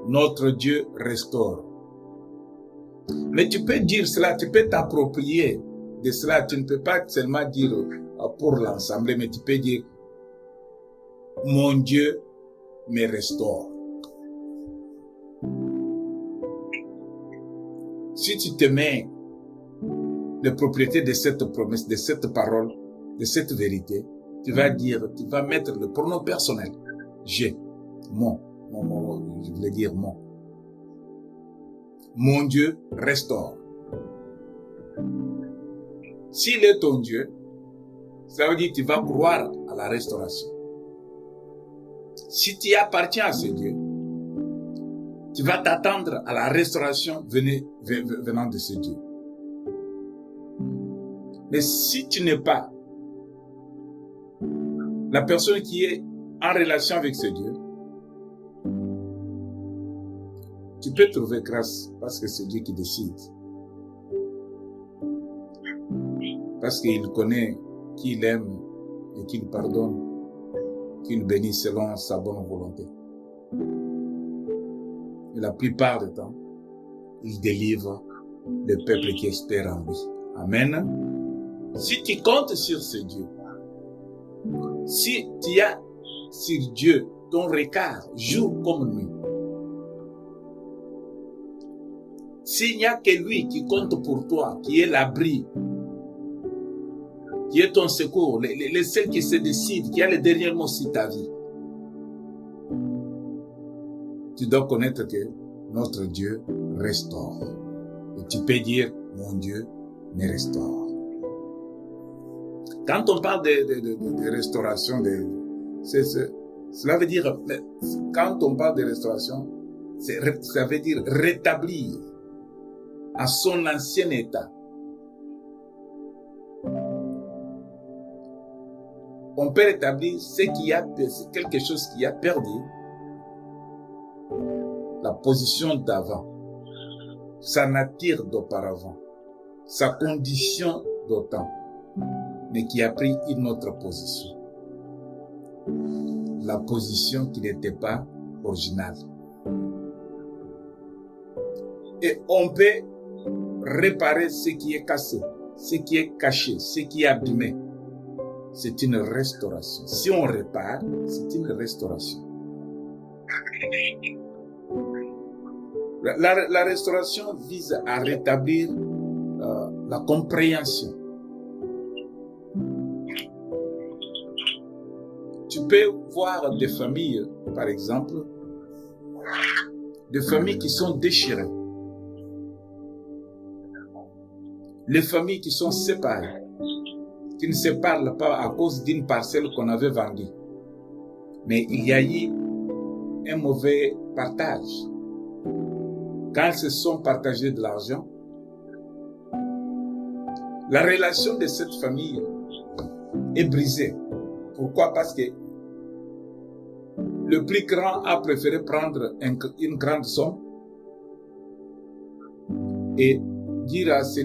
Notre Dieu restaure. Mais tu peux dire cela, tu peux t'approprier de cela. Tu ne peux pas seulement dire pour l'ensemble, mais tu peux dire mon Dieu me restaure. Si tu te mets les propriétés de cette promesse, de cette parole, de cette vérité, tu vas dire, tu vas mettre le pronom personnel. J'ai, je voulais dire mon. Mon Dieu restaure. S'il est ton Dieu, ça veut dire que tu vas croire à la restauration. Si tu appartiens à ce Dieu, tu vas t'attendre à la restauration venant de ce Dieu. Mais si tu n'es pas la personne qui est en relation avec ce Dieu, tu peux trouver grâce parce que c'est Dieu qui décide. Parce qu'il connaît qui il aime et qu'il pardonne, qu'il bénit selon sa bonne volonté. Et la plupart du temps, il délivre le peuple qui espère en lui. Amen. Si tu comptes sur ce Dieu, si tu as sur Dieu ton regard jour comme nuit, s'il n'y a que lui qui compte pour toi, qui est l'abri, qui est ton secours, le seul qui se décide, qui a le dernier mot sur ta vie, tu dois connaître que notre Dieu restaure. Et tu peux dire, mon Dieu me restaure. Quand on parle de restauration, cela veut dire, quand on parle de restauration, ça veut dire rétablir à son ancien état. On peut rétablir quelque chose qui a perdu la position d'avant, sa nature d'auparavant, sa condition d'autant, mais qui a pris une autre position. La position qui n'était pas originale. Et on peut réparer ce qui est cassé, ce qui est caché, ce qui est abîmé. C'est une restauration. Si on répare, c'est une restauration. La restauration vise à rétablir la compréhension. Tu peux voir des familles, par exemple, des familles qui sont déchirées. Les familles qui sont séparées, qui ne se parlent pas à cause d'une parcelle qu'on avait vendue. Mais il y a eu un mauvais partage. Quand ils se sont partagés de l'argent, la relation de cette famille est brisée. Pourquoi? Parce que le plus grand a préféré prendre une grande somme et dire à ceux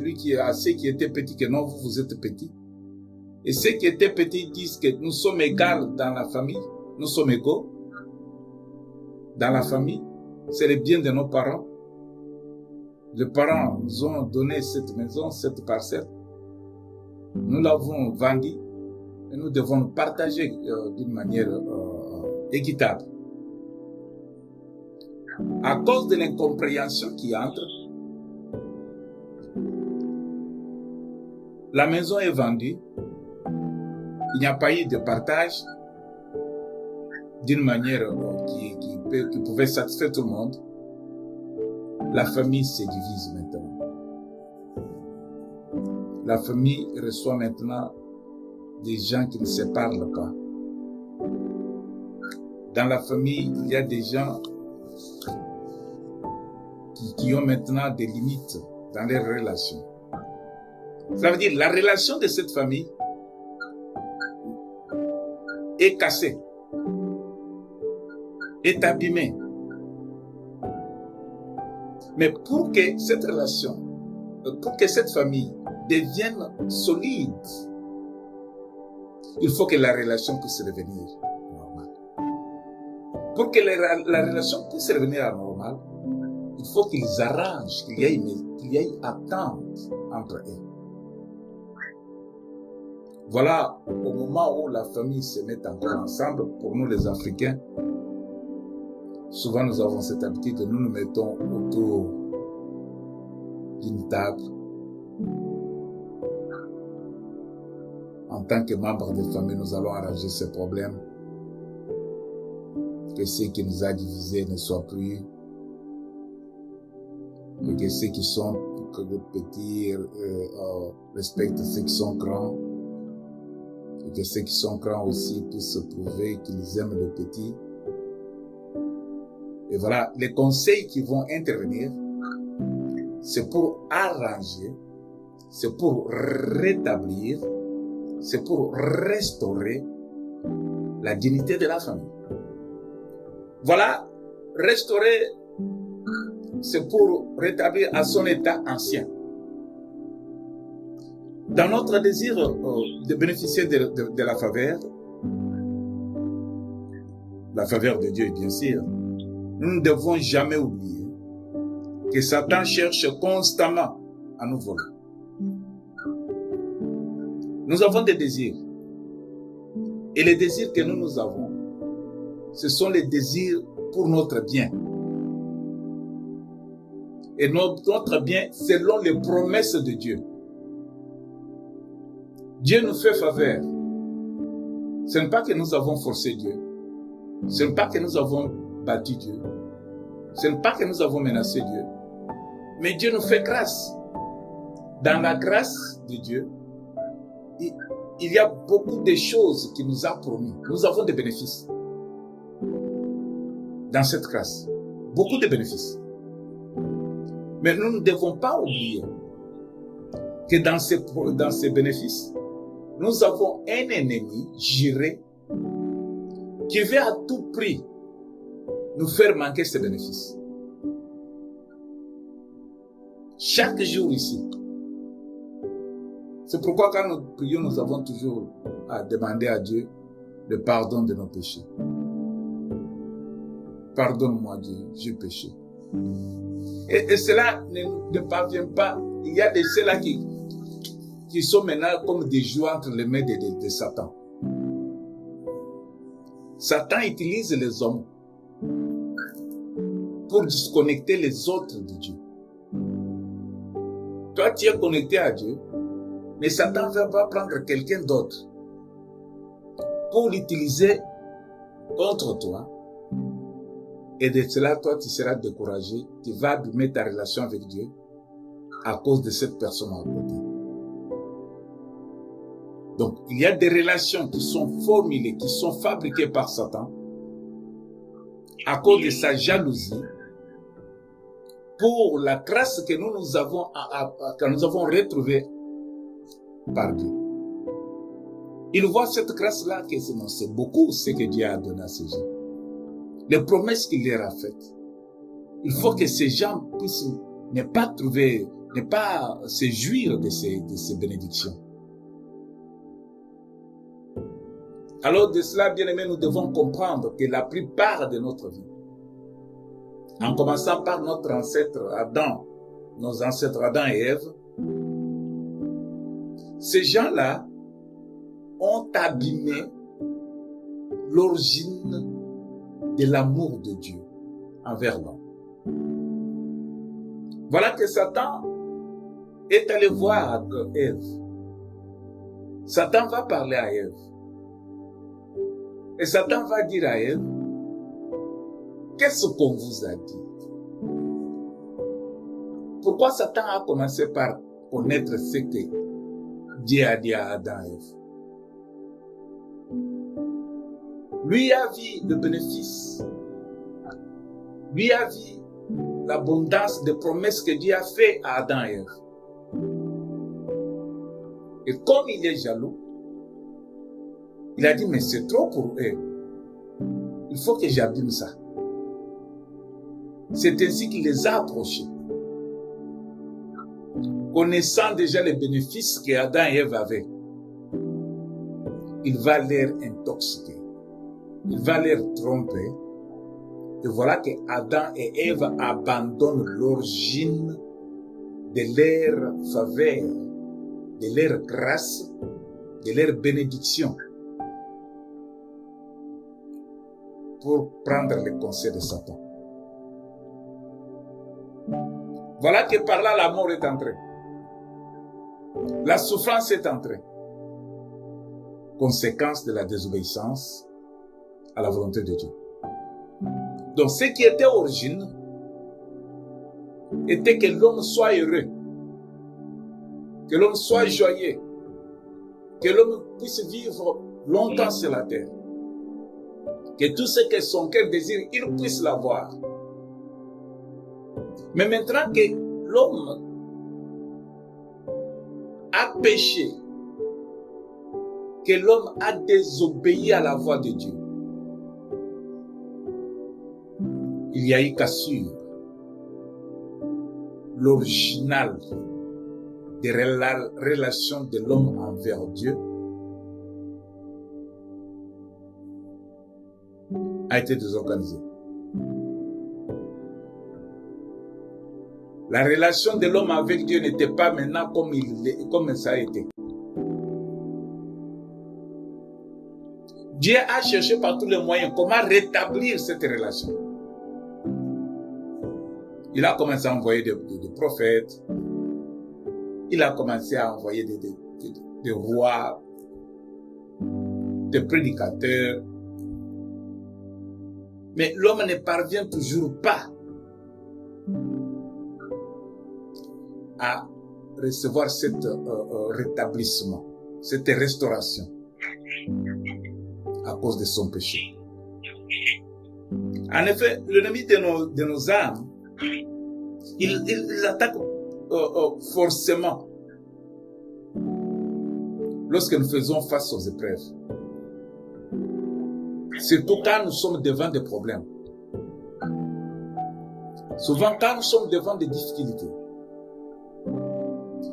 qui étaient petits que non, vous êtes petits. Et ceux qui étaient petits disent que nous sommes égaux dans la famille, nous sommes égaux dans la famille, c'est le bien de nos parents. Les parents nous ont donné cette maison, cette parcelle. Nous l'avons vendue et nous devons nous partager d'une manière équitable. À cause de l'incompréhension qui entre, la maison est vendue. Il n'y a pas eu de partage d'une manière qui pouvait satisfaire tout le monde. La famille se divise maintenant. La famille reçoit maintenant des gens qui ne se parlent pas. Dans la famille, il y a des gens qui ont maintenant des limites dans les relations. Ça veut dire que la relation de cette famille est cassée, est abîmée. Mais pour que cette relation, pour que cette famille devienne solide, il faut que la relation puisse revenir normale. Pour que la relation puisse revenir à la normale, il faut qu'ils arrangent, qu'il y ait attente entre eux. Voilà, au moment où la famille se met encore ensemble, pour nous les Africains, souvent nous avons cette habitude de nous mettons autour d'une table. En tant que membres de famille, nous allons arranger ces problèmes. Que ce qui nous a divisés ne soit plus. Et que ceux qui sont petits respectent ceux qui sont grands. Et que ceux qui sont grands aussi puissent prouver qu'ils aiment le petit. Et voilà, les conseils qui vont intervenir, c'est pour arranger, c'est pour rétablir, c'est pour restaurer la dignité de la famille. Voilà, restaurer, c'est pour rétablir à son état ancien. Dans notre désir de bénéficier de la faveur de Dieu, bien sûr, nous ne devons jamais oublier que Satan cherche constamment à nous voler. Nous avons des désirs. Et les désirs que nous avons, ce sont les désirs pour notre bien. Et notre bien selon les promesses de Dieu. Dieu nous fait faveur. Ce n'est pas que nous avons forcé Dieu. Ce n'est pas que nous avons battu Dieu. Ce n'est pas que nous avons menacé Dieu. Mais Dieu nous fait grâce. Dans la grâce de Dieu, il y a beaucoup de choses qu'il nous a promis. Nous avons des bénéfices. Dans cette grâce. Beaucoup de bénéfices. Mais nous ne devons pas oublier que dans ces bénéfices, nous avons un ennemi juré qui veut à tout prix nous faire manquer ces bénéfices. Chaque jour ici. C'est pourquoi quand nous prions, nous avons toujours à demander à Dieu le pardon de nos péchés. Pardonne-moi Dieu, j'ai péché. Et cela ne parvient pas. Il y a de ceux-là qui sont maintenant comme des jouets entre les mains de Satan. Satan utilise les hommes pour disconnecter les autres de Dieu. Toi, tu es connecté à Dieu, mais Satan va prendre quelqu'un d'autre pour l'utiliser contre toi. Et de cela, toi, tu seras découragé. Tu vas abîmer ta relation avec Dieu à cause de cette personne à côté. Donc, il y a des relations qui sont formulées, qui sont fabriquées par Satan à cause de sa jalousie pour la grâce que nous avons retrouvée par Dieu. Il voit cette grâce-là que c'est beaucoup ce que Dieu a donné à ces gens. Les promesses qu'il leur a faites. Il faut que ces gens puissent ne pas se jouir de ces bénédictions. Alors de cela, bien aimés, nous devons comprendre que la plupart de notre vie, en commençant par notre ancêtre Adam, nos ancêtres Adam et Ève, ces gens-là ont abîmé l'origine de l'amour de Dieu envers l'homme. Voilà que Satan est allé voir Ève. Satan va parler à Ève. Et Satan va dire à Ève, qu'est-ce qu'on vous a dit? Pourquoi Satan a commencé par connaître ce que Dieu a dit à Adam et Ève? Lui a vu le bénéfice. Lui a vu l'abondance des promesses que Dieu a fait à Adam et Ève. Et comme il est jaloux, il a dit, mais c'est trop pour eux. Il faut que j'abîme ça. C'est ainsi qu'il les a approchés. Connaissant déjà les bénéfices que Adam et Ève avaient, il va les intoxiquer. Il va les tromper Et voilà que Adam et Ève abandonnent l'origine de leur faveur, de leur grâce, de leur bénédiction pour prendre les conseils de Satan. Voilà que par là la mort est entrée. La souffrance est entrée. Conséquence de la désobéissance à la volonté de Dieu. Donc ce qui était origine était que l'homme soit heureux, que l'homme soit joyeux, que l'homme puisse vivre longtemps sur la terre, que tout ce que son cœur désire, il puisse l'avoir. Mais maintenant que l'homme a péché, que l'homme a désobéi à la voix de Dieu, il y a eu cassure. L'original des relations de l'homme envers Dieu a été désorganisé. La relation de l'homme avec Dieu n'était pas maintenant comme ça a été. Dieu a cherché par tous les moyens comment rétablir cette relation. Il a commencé à envoyer des prophètes. Il a commencé à envoyer des rois, des prédicateurs. Mais l'homme ne parvient toujours pas à recevoir cet rétablissement, cette restauration à cause de son péché. En effet, l'ennemi de nos âmes, il attaque forcément lorsque nous faisons face aux épreuves. Surtout quand nous sommes devant des problèmes. Souvent quand nous sommes devant des difficultés.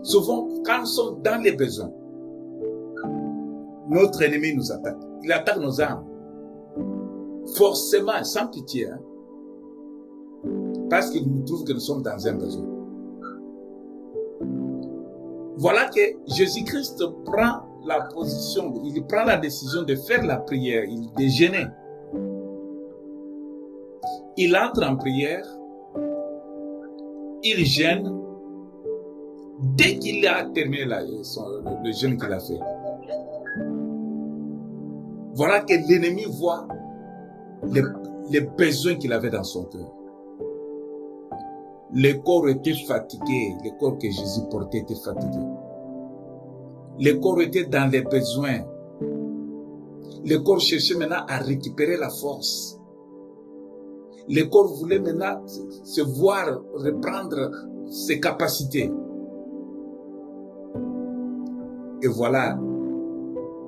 Souvent quand nous sommes dans les besoins. Notre ennemi nous attaque. Il attaque nos âmes. Forcément, sans pitié. Parce qu'il nous trouve que nous sommes dans un besoin. Voilà que Jésus-Christ prend la position, il prend la décision de faire la prière, il déjeunait. Il entre en prière, il jeûne. Dès qu'il a terminé le jeûne qu'il a fait, voilà que l'ennemi voit les besoins qu'il avait dans son cœur. Le corps était fatigué, le corps que Jésus portait était fatigué. Le corps était dans les besoins. Le corps cherchait maintenant à récupérer la force. Le corps voulait maintenant se voir reprendre ses capacités. Et voilà,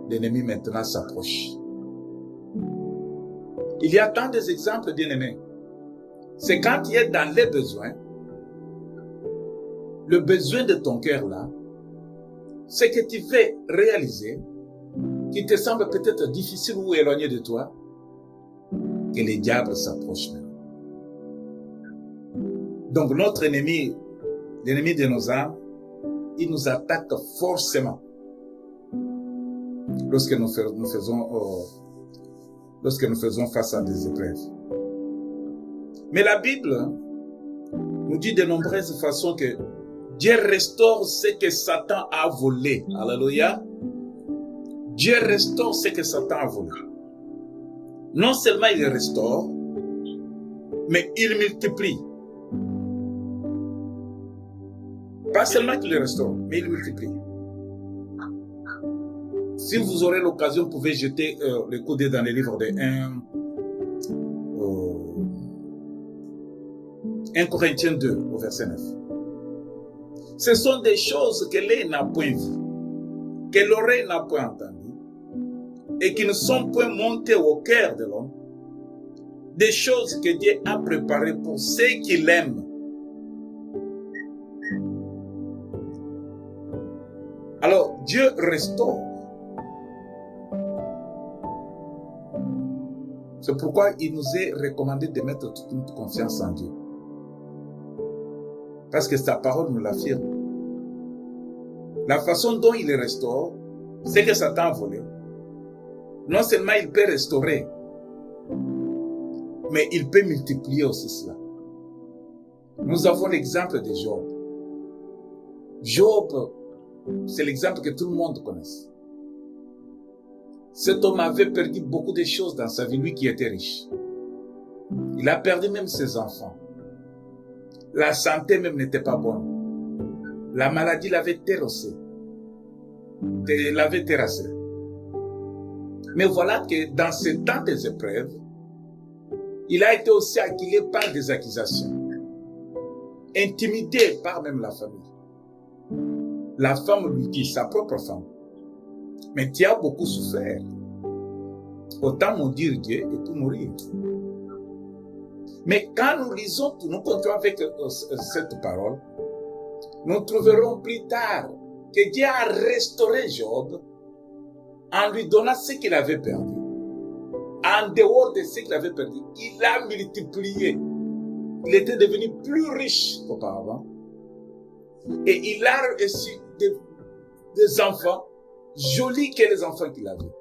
l'ennemi maintenant s'approche. Il y a tant d'exemples d'ennemis. C'est quand tu es dans les besoins, le besoin de ton cœur là, ce que tu fais réaliser, qui te semble peut-être difficile ou éloigné de toi, que les diables s'approchent maintenant. Donc notre ennemi, l'ennemi de nos âmes, il nous attaque forcément lorsque nous faisons face à des épreuves. Mais la Bible nous dit de nombreuses façons que Dieu restaure ce que Satan a volé. Alléluia. Dieu restaure ce que Satan a volé. Non seulement il restaure, mais il multiplie. Pas seulement qu'il restaure, mais il multiplie. Si vous aurez l'occasion, vous pouvez jeter le coup d'œil dans les livres de 1 Corinthiens 2, au verset 9. Ce sont des choses que l'œil n'a point vues, que l'oreille n'a point entendues, et qui ne sont point montées au cœur de l'homme, des choses que Dieu a préparées pour ceux qui l'aiment. Alors, Dieu restaure C'est pourquoi il nous est recommandé de mettre toute notre confiance en Dieu. Parce que sa parole nous l'affirme. La façon dont il restaure, c'est que Satan a volé. Non seulement il peut restaurer, mais il peut multiplier aussi cela. Nous avons l'exemple de Job. Job, c'est l'exemple que tout le monde connaît. Cet homme avait perdu beaucoup de choses dans sa vie, lui qui était riche. Il a perdu même ses enfants. La santé même n'était pas bonne. La maladie l'avait terrassé. Mais voilà que dans ces temps des épreuves, il a été aussi acculé par des accusations. Intimidé par même la famille. La femme lui dit, sa propre femme, mais tu as beaucoup souffert. Autant maudire Dieu et tout mourir. Mais quand nous lisons, nous continuons avec cette parole, nous trouverons plus tard que Dieu a restauré Job en lui donnant ce qu'il avait perdu. En dehors de ce qu'il avait perdu, il a multiplié. Il était devenu plus riche qu'auparavant. Et il a reçu des enfants jolis que les enfants qu'il avait.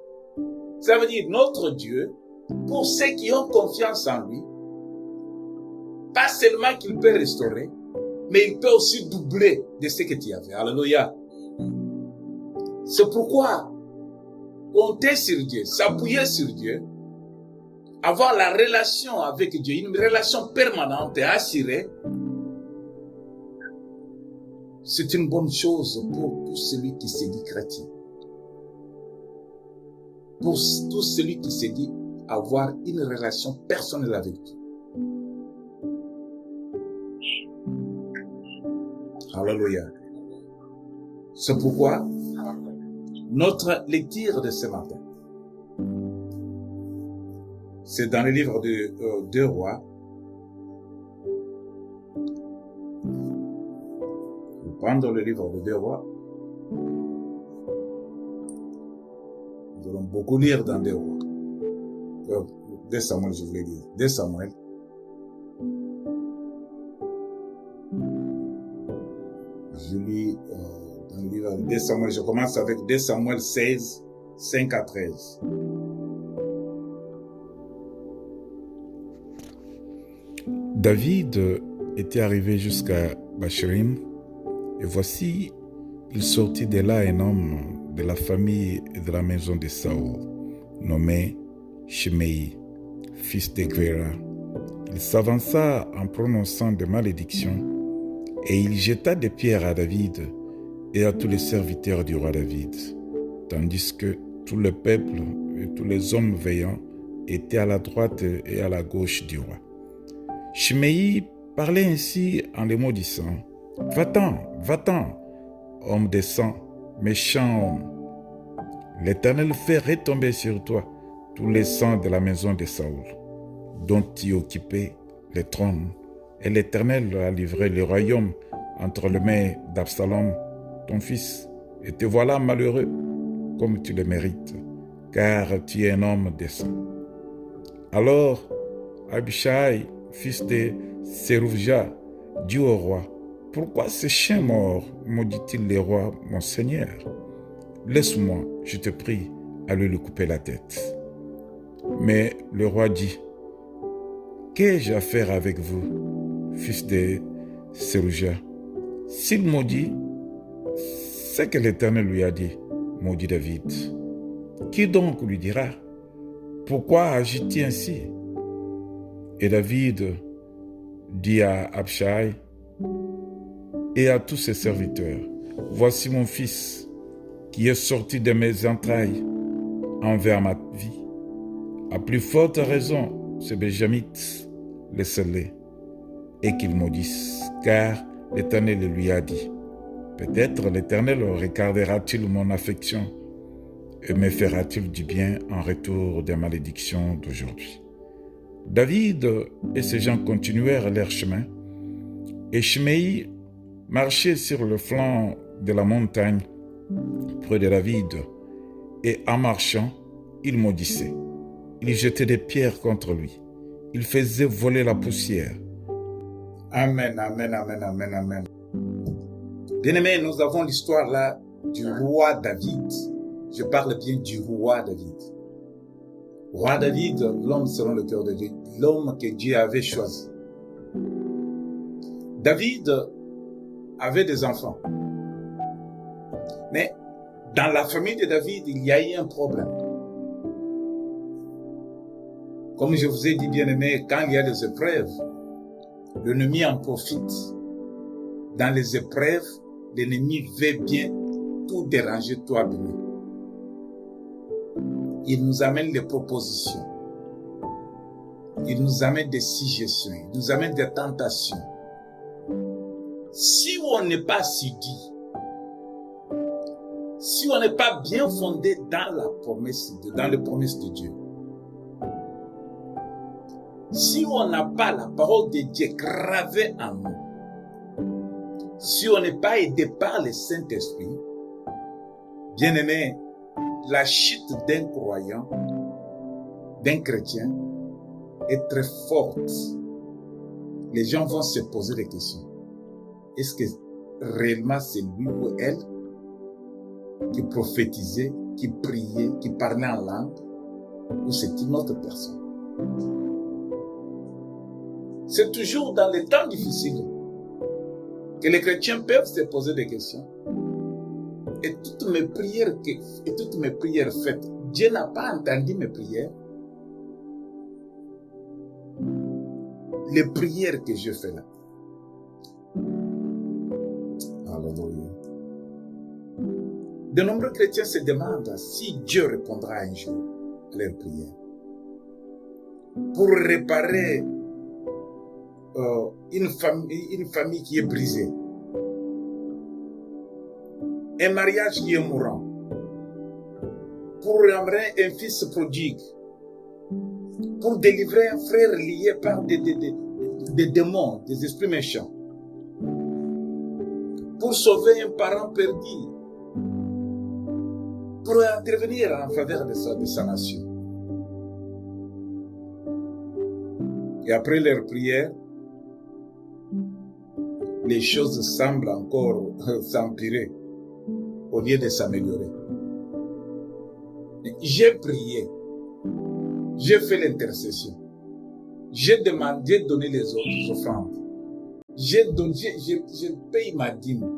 Ça veut dire notre Dieu, pour ceux qui ont confiance en lui, pas seulement qu'il peut restaurer, mais il peut aussi doubler de ce que tu avais. Alléluia. C'est pourquoi compter sur Dieu, s'appuyer sur Dieu, avoir la relation avec Dieu, une relation permanente et assurée, c'est une bonne chose pour tout celui qui se dit chrétien. Pour tout celui qui se dit avoir une relation personnelle avec Dieu. Alléluia. C'est pourquoi notre lecture de ce matin, c'est dans le livre de 2 Rois. Je vais prendre le livre de 2 Rois. Nous allons beaucoup lire dans 2 Rois. 2 Samuel, je voulais dire. 2 Samuel. Je lis dans le livre de 2 Samuel. Je commence avec 2 Samuel 16, 5 à 13. David était arrivé jusqu'à Bacherim, et voici, il sortit de là un homme de la famille et de la maison de Saül, nommé Shimei, fils de Gvera. Il s'avança en prononçant des malédictions, et il jeta des pierres à David et à tous les serviteurs du roi David, tandis que tout le peuple et tous les hommes veillants étaient à la droite et à la gauche du roi. Shimei parlait ainsi en les maudissant. « Va-t'en, va-t'en, homme de sang, méchant homme. L'Éternel fait retomber sur toi tous les sangs de la maison de Saül, dont tu occupais le trône, et l'Éternel a livré le royaume entre les mains d'Absalom, ton fils, et te voilà malheureux, comme tu le mérites, car tu es un homme de sang. » Alors Abishai, fils de Sérouja, dit au roi, « Pourquoi ce chien mort maudit-il le roi, mon Seigneur? Laisse-moi, je te prie, aller lui couper la tête. » Mais le roi dit, « Qu'ai-je à faire avec vous, fils de Sérouja? S'il maudit, c'est que l'Éternel lui a dit, maudit David. Qui donc lui dira, pourquoi agis-tu ainsi? » Et David dit à Abishai et à tous ses serviteurs, « Voici mon fils qui est sorti de mes entrailles envers ma vie. À plus forte raison, ce Benjamite, laissez-les et qu'il maudisse, car l'Éternel lui a dit, peut-être l'Éternel regardera-t-il mon affection et me fera-t-il du bien en retour des malédictions d'aujourd'hui. » David et ses gens continuèrent leur chemin, et Shimei marchait sur le flanc de la montagne près de David, et en marchant, il maudissait. il jetait des pierres contre lui. Il faisait voler la poussière. Amen, amen, amen, amen, amen. Bien-aimés, nous avons l'histoire là du roi David. Je parle bien du roi David. Roi David, l'homme selon le cœur de Dieu, l'homme que Dieu avait choisi. David avait des enfants. Mais dans la famille de David, il y a eu un problème. Comme je vous ai dit, bien-aimés, quand il y a des épreuves, l'ennemi en profite. Dans les épreuves, l'ennemi veut bien tout déranger, tout abîmer. Il nous amène les propositions. Il nous amène des suggestions. Il nous amène des tentations. Si on n'est pas assidu, si on n'est pas bien fondé dans la promesse, dans les promesses de Dieu, si on n'a pas la parole de Dieu gravée en nous, si on n'est pas aidé par le Saint-Esprit, bien-aimé, la chute d'un croyant, d'un chrétien, est très forte. Les gens vont se poser des questions. Est-ce que réellement c'est lui ou elle qui prophétisait, qui priait, qui parlait en langue, ou c'est une autre personne? C'est toujours dans les temps difficiles que les chrétiens peuvent se poser des questions. Et toutes mes prières faites, Dieu n'a pas entendu mes prières. Les prières que je fais là. Alléluia. De nombreux chrétiens se demandent si Dieu répondra un jour à leurs prières. Pour réparer une famille qui est brisée, un mariage qui est mourant, pour ramener un fils prodigue, pour délivrer un frère lié par des démons, des esprits méchants, pour sauver un parent perdu, pour intervenir en faveur de sa nation. Et après leur prière, les choses semblent encore s'empirer au lieu de s'améliorer. J'ai prié, j'ai fait l'intercession, j'ai donné les autres offrandes, je paye ma dîme,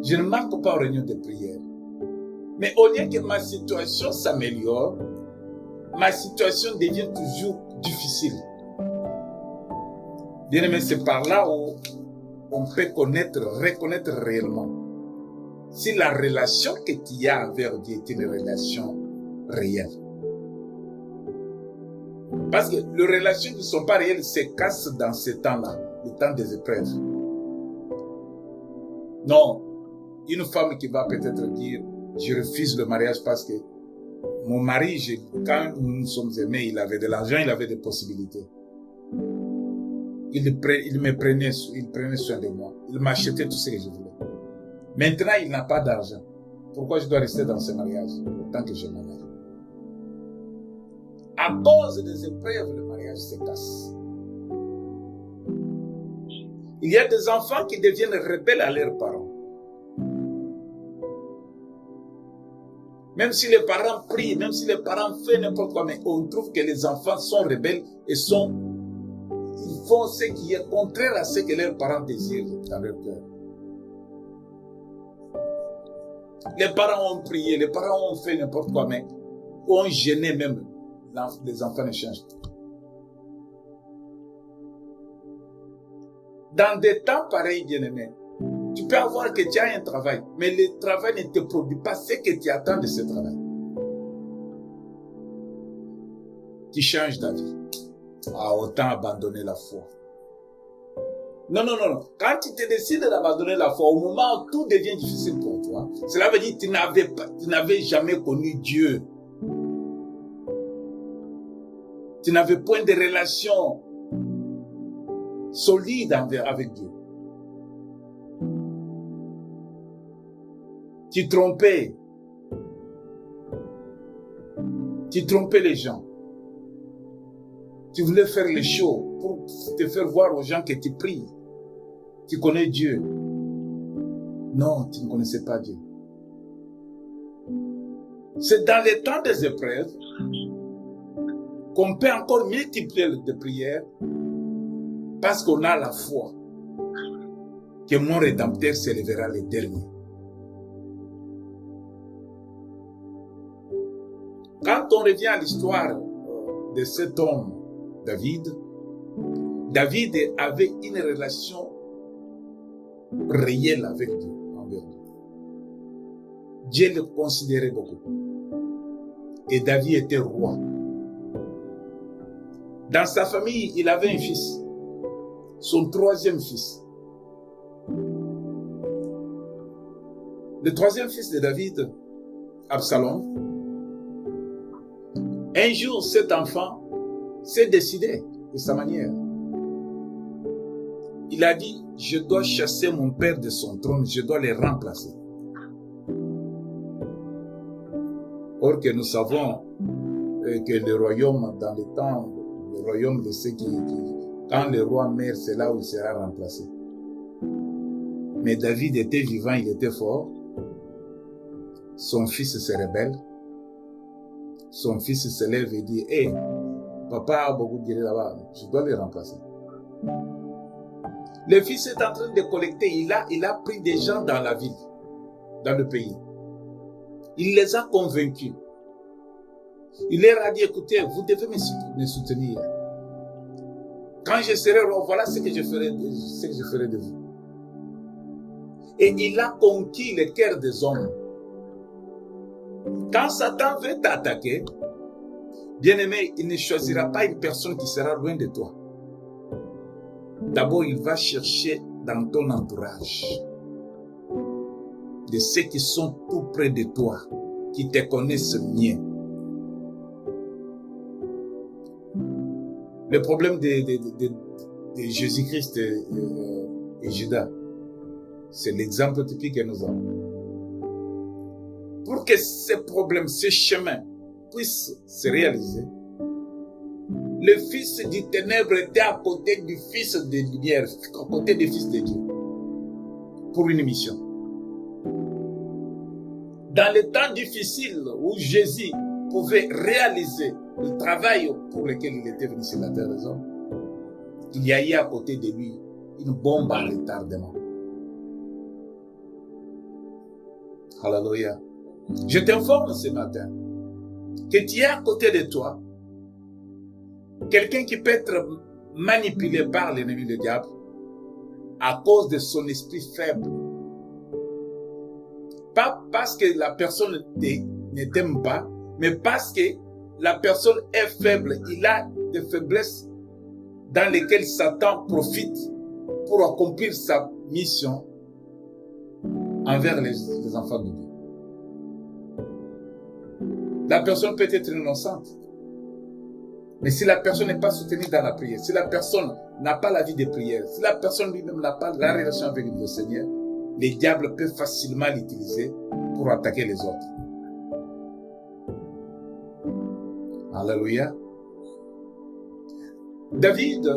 je ne manque pas aux réunions de prière. Mais au lieu que ma situation s'améliore, ma situation devient toujours difficile. Bien aimé, c'est par là où on peut reconnaître réellement si la relation que tu as envers Dieu est une relation réelle. Parce que les relations qui ne sont pas réelles se cassent dans ce temps-là, le temps des épreuves. Non, une femme qui va peut-être dire « Je refuse le mariage parce que mon mari, quand nous nous sommes aimés, il avait de l'argent, il avait des possibilités. Il prenait soin de moi. Il m'achetait tout ce que je voulais. Maintenant, il n'a pas d'argent. Pourquoi je dois rester dans ce mariage tant que je m'en ai? À cause des épreuves, le mariage se casse. Il y a des enfants qui deviennent rebelles à leurs parents. Même si les parents prient, même si les parents font n'importe quoi, mais on trouve que les enfants sont rebelles et ils font ce qui est contraire à ce que leurs parents désirent dans leur cœur. Les parents ont prié, les parents ont fait n'importe quoi, mais ont gêné même. Les enfants ne changent pas. Dans des temps pareils, bien-aimés, tu peux avoir que tu as un travail, mais le travail ne te produit pas ce que tu attends de ce travail. Tu changes d'avis. Autant abandonner la foi. Non. Quand tu te décides d'abandonner la foi, au moment où tout devient difficile pour toi, cela veut dire que tu n'avais jamais connu Dieu. Tu n'avais point de relation solide avec Dieu. Tu trompais. Tu trompais les gens. Tu voulais faire les shows pour te faire voir aux gens que tu pries. Tu connais Dieu. Non, tu ne connaissais pas Dieu. C'est dans les temps des épreuves qu'on peut encore multiplier les prières parce qu'on a la foi que mon Rédempteur s'élèvera les derniers. Quand on revient à l'histoire de cet homme, David avait une relation réelle avec Dieu, envers Dieu. Dieu le considérait beaucoup. Et David était roi. Dans sa famille, il avait un fils, son troisième fils. Le troisième fils de David, Absalom, un jour, cet enfant s'est décidé de sa manière. Il a dit, je dois chasser mon père de son trône, je dois le remplacer. Or que nous savons que le royaume, dans le temps, le royaume de ceux qui quand le roi meurt, c'est là où il sera remplacé. Mais David était vivant, il était fort. Son fils se rebelle. Son fils se lève et dit, hé, papa a beaucoup de dire là-bas, je dois le remplacer. Le fils est en train de collecter, il a pris des gens dans la ville, dans le pays. Il les a convaincus. Il leur a dit, écoutez, vous devez me soutenir. Quand je serai roi, voilà ce que je ferai de vous. Et il a conquis le cœur des hommes. Quand Satan veut t'attaquer, bien-aimé, il ne choisira pas une personne qui sera loin de toi. D'abord, il va chercher dans ton entourage de ceux qui sont tout près de toi, qui te connaissent mieux. Le problème de Jésus-Christ et Judas, c'est l'exemple typique que nous avons. Pour que ces problèmes, ces chemins puissent se réaliser, le fils du ténèbre était à côté du fils de lumière, à côté du fils de Dieu, pour une mission. Dans les temps difficiles où Jésus pouvait réaliser le travail pour lequel il était venu sur la terre des hommes, il y a eu à côté de lui une bombe à retardement. Alléluia. Je t'informe ce matin que tu es à côté de toi quelqu'un qui peut être manipulé par l'ennemi, le diable, à cause de son esprit faible. Pas parce que la personne ne t'aime pas, mais parce que la personne est faible. Il a des faiblesses dans lesquelles Satan profite pour accomplir sa mission envers les enfants de Dieu. La personne peut être innocente. Mais si la personne n'est pas soutenue dans la prière, si la personne n'a pas la vie de prière, si la personne lui-même n'a pas la relation avec le Seigneur, les diables peuvent facilement l'utiliser pour attaquer les autres. Alléluia. David,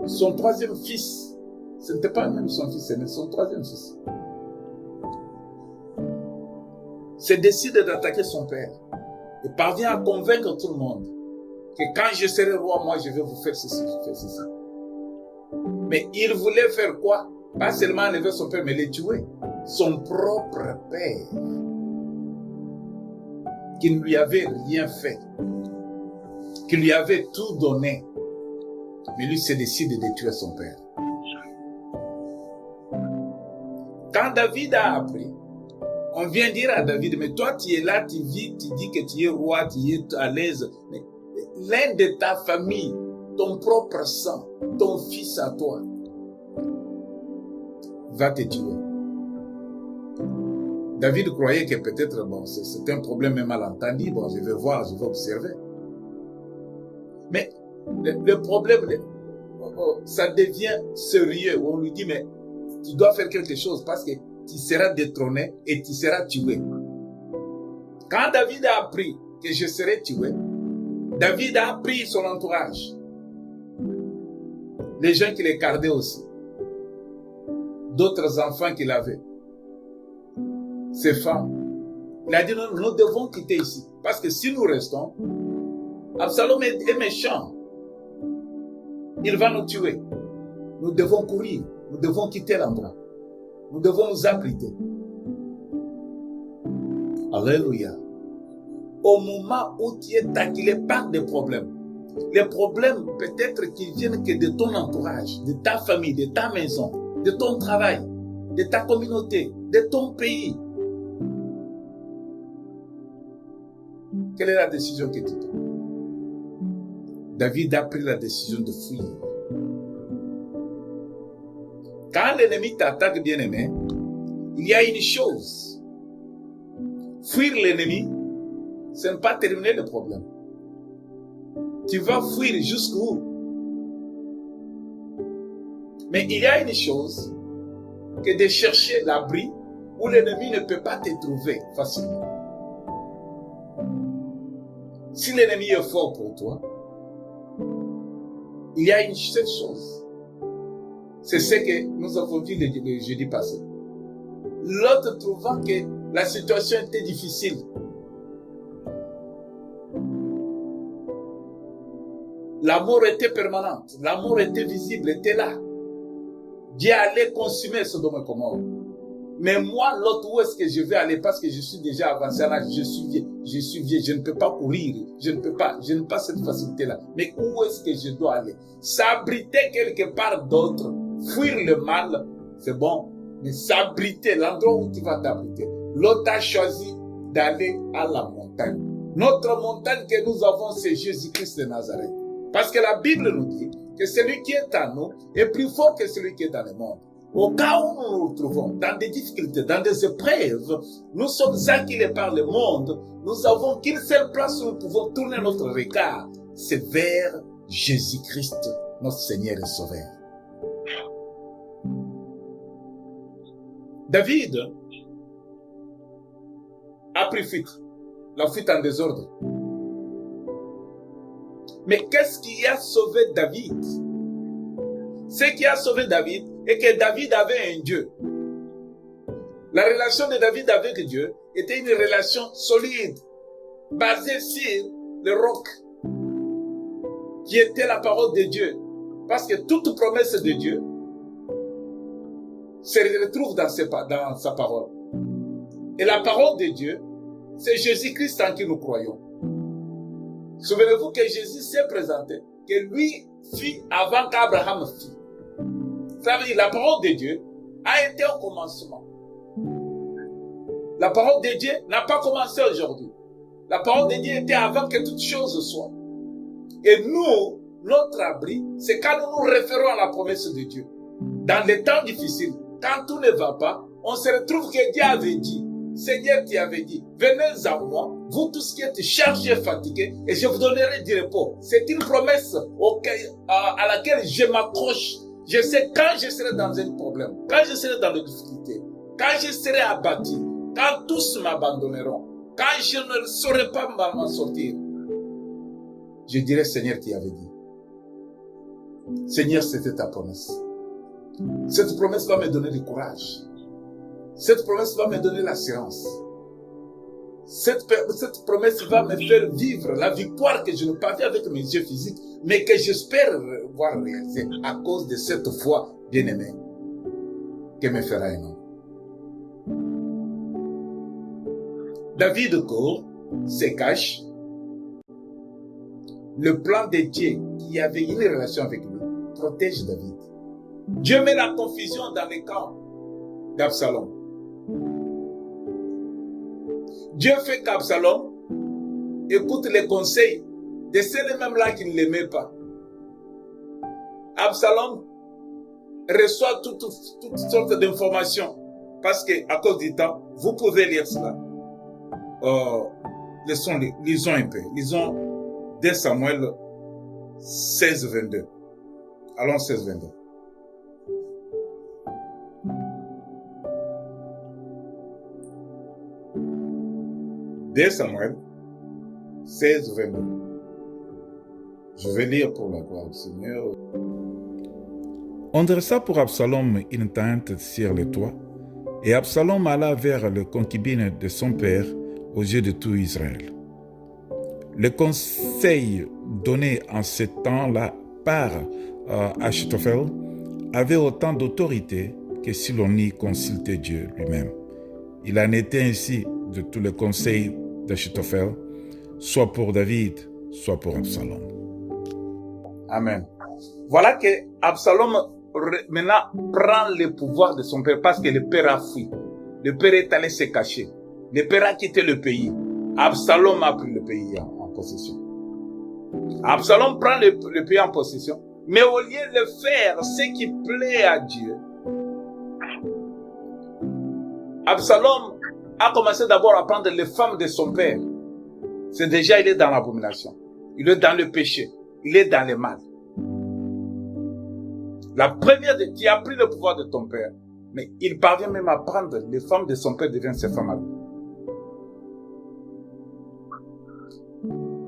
son troisième fils, ce n'était pas même son fils aîné, son troisième fils, se décide d'attaquer son père et parvient à convaincre tout le monde que quand je serai roi, moi je vais vous faire ceci, faire ceci. Mais il voulait faire quoi? Pas seulement enlever son père, mais le tuer. Son propre père, qui ne lui avait rien fait, qui lui avait tout donné. Mais lui se décide de tuer son père. Quand David a appris, on vient dire à David, mais toi tu es là, tu vis, tu dis que tu es roi, tu es à l'aise. Mais l'un de ta famille, ton propre sang, ton fils à toi, va te tuer. David croyait que peut-être, bon, c'est un problème malentendu, bon, je vais voir, je vais observer. Mais le problème, ça devient sérieux. On lui dit, mais tu dois faire quelque chose parce que tu seras détrôné et tu seras tué. Quand David a appris que je serais tué, David a pris son entourage, les gens qui les gardaient aussi, d'autres enfants qu'il avait, ses femmes. Il a dit non, nous devons quitter ici. Parce que si nous restons, Absalom est méchant. Il va nous tuer. Nous devons courir. Nous devons quitter l'endroit. Nous devons nous abriter. Alléluia. Au moment où tu es acculé par des problèmes, les problèmes peut-être qu'ils viennent que de ton entourage, de ta famille, de ta maison, de ton travail, de ta communauté, de ton pays. Quelle est la décision que tu prends? David a pris la décision de fuir. Quand l'ennemi t'attaque, bien-aimé, il y a une chose. Fuir l'ennemi, ce n'est pas terminer le problème. Tu vas fuir jusqu'où? Mais il y a une chose, que de chercher l'abri où l'ennemi ne peut pas te trouver facilement. Si l'ennemi est fort pour toi, il y a une seule chose. C'est ce que nous avons vu le jeudi passé. L'autre trouvant que la situation était difficile. La mort était permanente. La mort était visible, était là. Dieu allait consumer Sodome et Gomorrhe. Mais moi, l'autre, où est-ce que je vais aller? Parce que je suis déjà avancé à l'âge, je suis vieux, je ne peux pas courir, je n'ai pas cette facilité-là. Mais où est-ce que je dois aller? S'abriter quelque part d'autre, fuir le mal, c'est bon. Mais s'abriter, l'endroit où tu vas t'abriter. L'autre a choisi d'aller à la montagne. Notre montagne que nous avons, c'est Jésus-Christ de Nazareth. Parce que la Bible nous dit que celui qui est en nous est plus fort que celui qui est dans le monde. Au cas où nous nous retrouvons dans des difficultés, dans des épreuves, nous sommes acculés par le monde, nous avons qu'une seule place où nous pouvons tourner notre regard, c'est vers Jésus-Christ, notre Seigneur et Sauveur. David a pris fuite, la fuite en désordre. Mais qu'est-ce qui a sauvé David? Ce qui a sauvé David est que David avait un Dieu. La relation de David avec Dieu était une relation solide, basée sur le roc, qui était la parole de Dieu. Parce que toute promesse de Dieu se retrouve dans sa parole. Et la parole de Dieu, c'est Jésus-Christ en qui nous croyons. Souvenez-vous que Jésus s'est présenté, que lui fit avant qu'Abraham fît. Ça veut dire la parole de Dieu a été au commencement. La parole de Dieu n'a pas commencé aujourd'hui. La parole de Dieu était avant que toute chose soit. Et nous, notre abri, c'est quand nous nous référons à la promesse de Dieu. Dans les temps difficiles, quand tout ne va pas, on se retrouve que Dieu avait dit, Seigneur tu avais dit, venez à moi, vous tous qui êtes chargés et fatigués, et je vous donnerai du repos. C'est une promesse à laquelle je m'accroche. Je sais quand je serai dans un problème, quand je serai dans les difficultés, quand je serai abattu, quand tous m'abandonneront, quand je ne saurai pas m'en sortir, je dirai Seigneur tu avais dit. Seigneur, c'était ta promesse. Cette promesse va me donner du courage. Cette promesse va me donner l'assurance. Cette promesse va me faire vivre la victoire que je n'ai pas vue avec mes yeux physiques, mais que j'espère voir réaliser à cause de cette foi bien-aimée que me fera un homme. David court, se cache. Le plan de Dieu qui avait une relation avec lui protège David. Dieu met la confusion dans les camps d'Absalom. Dieu fait qu'Absalom écoute les conseils de ceux-mêmes-là qui ne l'aimaient pas. Absalom reçoit toutes sortes d'informations parce qu'à cause du temps, vous pouvez lire cela. Lisons un peu. Lisons 2 Samuel 16-22. Allons 16-22. Samuel 16, 22. Je vais lire pour la gloire du Seigneur. On dressa pour Absalom une tente sur le toit, et Absalom alla vers le concubine de son père aux yeux de tout Israël. Le conseil donné en ce temps-là par Achitophel avait autant d'autorité que si l'on y consultait Dieu lui-même. Il en était ainsi de tous les conseils d'Achitophel, soit pour David, soit pour Absalom. Amen. Voilà que Absalom maintenant prend le pouvoir de son père parce que le père a fui. Le père est allé se cacher. Le père a quitté le pays. Absalom a pris le pays en possession. Absalom prend le pays en possession, mais au lieu de faire ce qui plaît à Dieu, Absalom a commencé d'abord à prendre les femmes de son père. C'est déjà, il est dans l'abomination. Il est dans le péché. Il est dans le mal. La première qui a pris le pouvoir de ton père, mais il parvient même à prendre les femmes de son père, deviennent ses femmes à lui.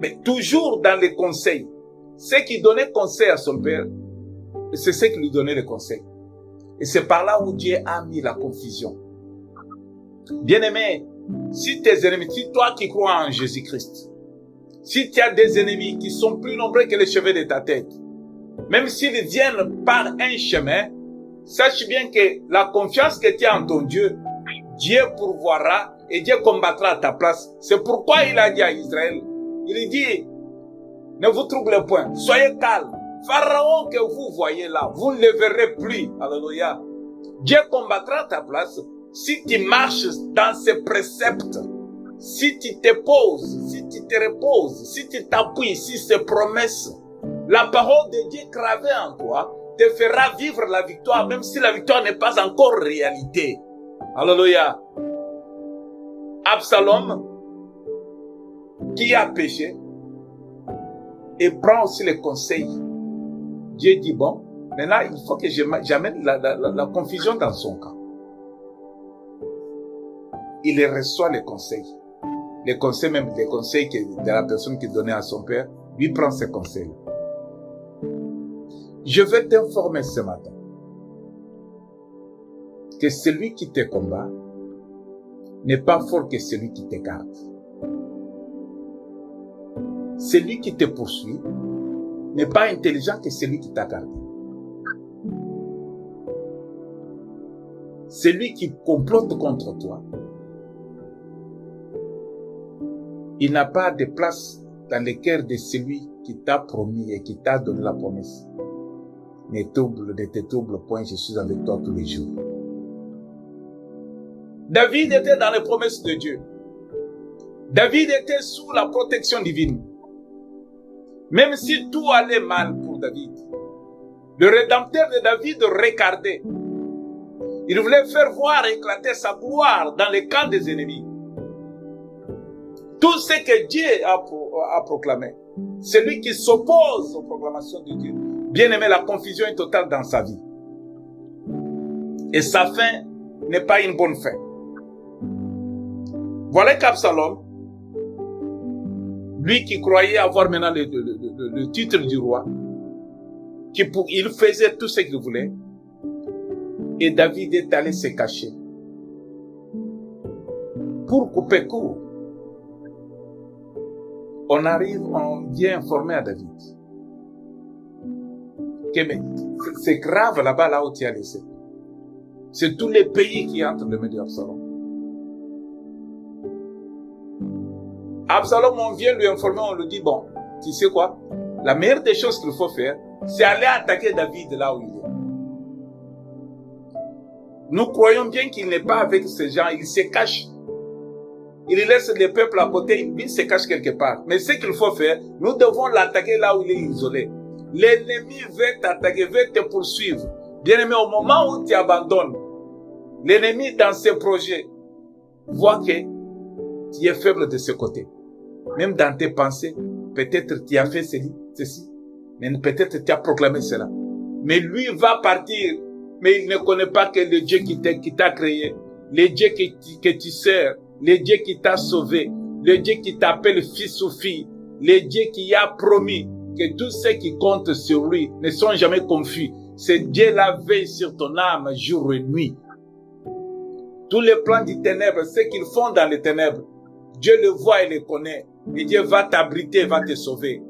Mais toujours dans les conseils. Ce qui donnait conseil à son père, c'est ce qui lui donnait les conseils. Et c'est par là où Dieu a mis la confusion. Bien-aimé, si tes ennemis, si toi qui crois en Jésus-Christ, si tu as des ennemis qui sont plus nombreux que les cheveux de ta tête, même s'ils viennent par un chemin, sache bien que la confiance que tu as en ton Dieu, Dieu pourvoira et Dieu combattra à ta place. C'est pourquoi il a dit à Israël, il dit, ne vous troublez point, soyez calme. Pharaon que vous voyez là, vous ne le verrez plus. Alléluia. Dieu combattra à ta place si tu marches dans ses préceptes, si tu te poses, si tu te reposes, si tu t'appuies sur ses promesses. La parole de Dieu gravée en toi te fera vivre la victoire, même si la victoire n'est pas encore réalité. Alléluia. Absalom, qui a péché, et prend aussi les conseils. Dieu dit, bon, maintenant il faut que j'amène la confusion dans son camp. Il reçoit les conseils. Les conseils, même les conseils de la personne qui donnait à son père, lui prend ses conseils. Je veux t'informer ce matin que celui qui te combat n'est pas fort que celui qui te garde. Celui qui te poursuit n'est pas intelligent que celui qui t'a gardé. Celui qui complote contre toi, il n'a pas de place dans le cœur de celui qui t'a promis et qui t'a donné la promesse. Ne te trouble point, je suis avec toi tous les jours. David était dans les promesses de Dieu. David était sous la protection divine. Même si tout allait mal pour David, le Rédempteur de David regardait. Il voulait faire voir éclater sa gloire dans les camps des ennemis. Tout ce que Dieu a proclamé, celui qui s'oppose aux proclamations de Dieu, bien aimé, la confusion est totale dans sa vie. Et sa fin n'est pas une bonne fin. Voilà qu'Absalom, lui qui croyait avoir maintenant le titre du roi, il faisait tout ce qu'il voulait, et David est allé se cacher pour couper court. On vient informer à David que c'est grave là-bas, où tu as laissé. C'est tous les pays qui entrent dans le milieu d'Absalom. Absalom, on vient lui informer, on lui dit, bon, tu sais quoi? La meilleure des choses qu'il faut faire, c'est aller attaquer David là où il est. Nous croyons bien qu'il n'est pas avec ces gens, il se cache. Il laisse le peuple à côté, il se cache quelque part. Mais ce qu'il faut faire, nous devons l'attaquer là où il est isolé. L'ennemi veut t'attaquer, veut te poursuivre. Bien aimé, au moment où tu abandonnes, l'ennemi dans ses projets voit que tu es faible de ce côté. Même dans tes pensées, peut-être tu as fait ceci, mais peut-être tu as proclamé cela. Mais lui va partir, mais il ne connaît pas que le Dieu qui t'a créé, le Dieu que tu sers, le Dieu qui t'a sauvé, le Dieu qui t'appelle fils ou fille, le Dieu qui a promis que tous ceux qui comptent sur lui ne sont jamais confus. C'est Dieu la veille sur ton âme jour et nuit. Tous les plans du ténèbre, ce qu'ils font dans les ténèbres, Dieu le voit et le connaît. Et Dieu va t'abriter, va te sauver.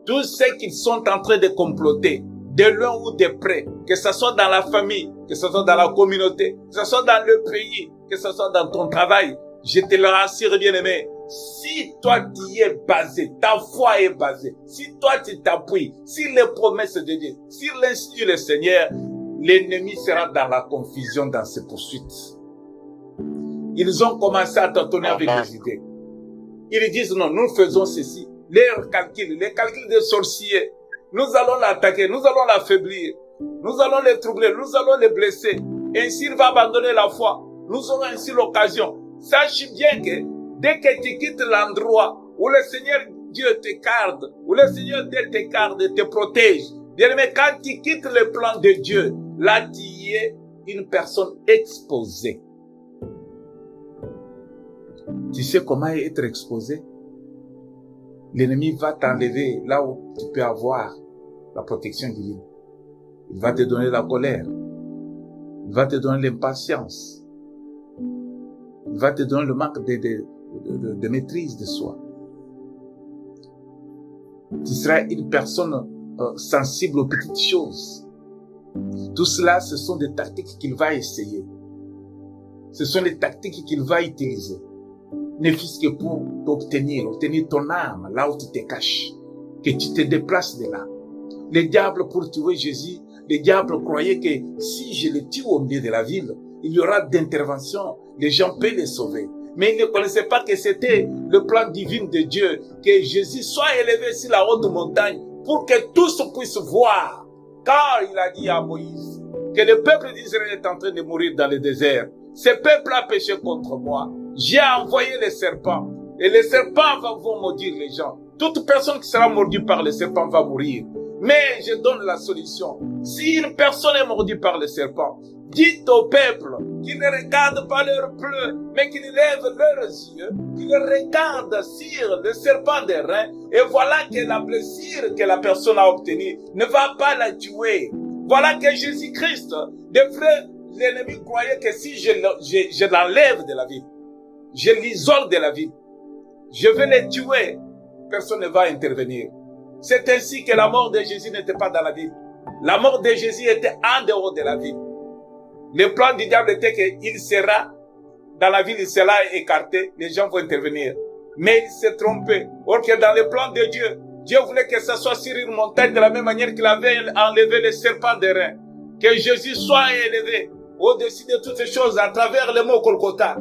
Tous ceux qui sont en train de comploter, de loin ou de près, que ce soit dans la famille, que ce soit dans la communauté, que ce soit dans le pays, que ce soit dans ton travail, je te le rassure, bien-aimé, si toi tu es basé, ta foi est basée, si toi tu t'appuies sur les promesses de Dieu, sur l'institut du Seigneur, l'ennemi sera dans la confusion dans ses poursuites. Ils ont commencé à t'entonner avec des idées. Ils disent non, nous faisons ceci. Les calculs des sorciers, nous allons l'attaquer, nous allons l'affaiblir, nous allons les troubler, nous allons les blesser. Ainsi il va abandonner la foi. Nous aurons ainsi l'occasion. Sache bien que dès que tu quittes l'endroit où le Seigneur Dieu te garde, où le Seigneur Dieu te garde et te protège, bien aimé, quand tu quittes le plan de Dieu, là tu es une personne exposée. Tu sais comment être exposé? L'ennemi va t'enlever là où tu peux avoir la protection divine. Il va te donner la colère. Il va te donner l'impatience. Il va te donner le manque de maîtrise de soi. Tu seras une personne sensible aux petites choses. Tout cela, ce sont des tactiques qu'il va essayer. Ce sont des tactiques qu'il va utiliser. Ne fût-ce que pour obtenir ton âme là où tu te caches, que tu te déplaces de là. Le diable, pour tuer Jésus, le diable croyait que si je le tue au milieu de la ville, il y aura d'intervention, les gens peuvent les sauver. Mais il ne connaissait pas que c'était le plan divin de Dieu, que Jésus soit élevé sur la haute montagne pour que tous puissent voir. Car il a dit à Moïse que le peuple d'Israël est en train de mourir dans le désert. Ce peuple a péché contre moi. J'ai envoyé les serpents. Et les serpents vont maudire les gens. Toute personne qui sera mordue par les serpents va mourir. Mais je donne la solution. Si une personne est mordue par les serpents, dites au peuple qu'ils ne regardent pas leurs pleurs, mais qu'ils lèvent leurs yeux, qu'ils regardent sur le serpent des reins, et voilà que la blessure que la personne a obtenue ne va pas la tuer. Voilà que Jésus-Christ devrait, l'ennemi croyait que si je l'enlève de la vie, je l'isole de la vie, je vais le tuer, personne ne va intervenir. C'est ainsi que la mort de Jésus n'était pas dans la ville. La mort de Jésus était en dehors de la ville. Le plan du diable était qu'il sera dans la ville, il sera écarté, les gens vont intervenir. Mais il s'est trompé. Or que dans le plan de Dieu, Dieu voulait que ça soit sur une montagne de la même manière qu'il avait enlevé les serpents des reins. Que Jésus soit élevé au-dessus de toutes ces choses à travers le mot Golgotha.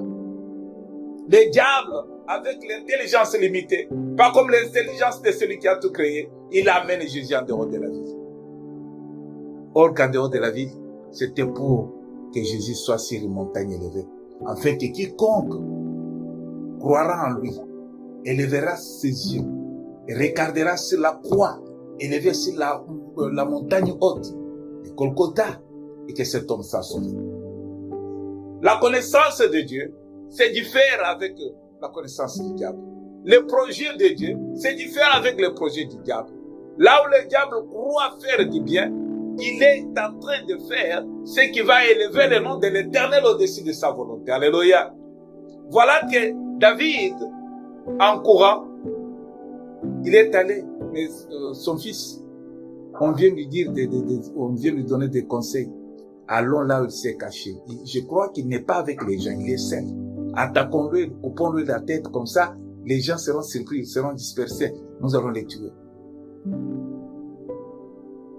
Le diable, avec l'intelligence limitée, pas comme l'intelligence de celui qui a tout créé, il amène Jésus en dehors de la ville. Or qu'en dehors de la ville, c'était pour que Jésus soit sur une montagne élevée, afin que quiconque croira en lui, élèvera ses yeux et regardera sur la croix, élevée sur la montagne haute, de Golgotha, et que cet homme soit sauvé. La connaissance de Dieu, c'est différent avec la connaissance du diable. Le projet de Dieu, c'est différent avec le projet du diable. Là où le diable croit faire du bien, il est en train de faire ce qui va élever le nom de l'Éternel au-dessus de sa volonté. Alléluia. Voilà que David, en courant, il est allé, mais son fils, on vient lui dire, on vient lui donner des conseils. Allons là où il s'est caché. Je crois qu'il n'est pas avec les gens, il est seul. Attaquons-le, coupons-le la tête, comme ça, les gens seront surpris, ils seront dispersés. Nous allons les tuer.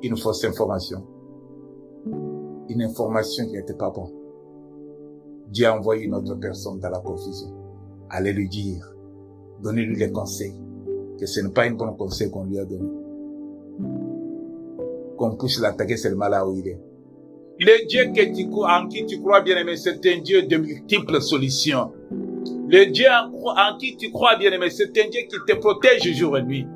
Une fausse information. Une information qui n'était pas bonne. Dieu a envoyé une autre personne dans la confusion. Allez lui dire, donnez-lui les conseils, que ce n'est pas un bon conseil qu'on lui a donné. Qu'on puisse l'attaquer seulement là où il est. Le Dieu en qui tu crois, bien-aimé, c'est un Dieu de multiples solutions. Le Dieu en qui tu crois, bien-aimé, c'est un Dieu qui te protège jour et nuit.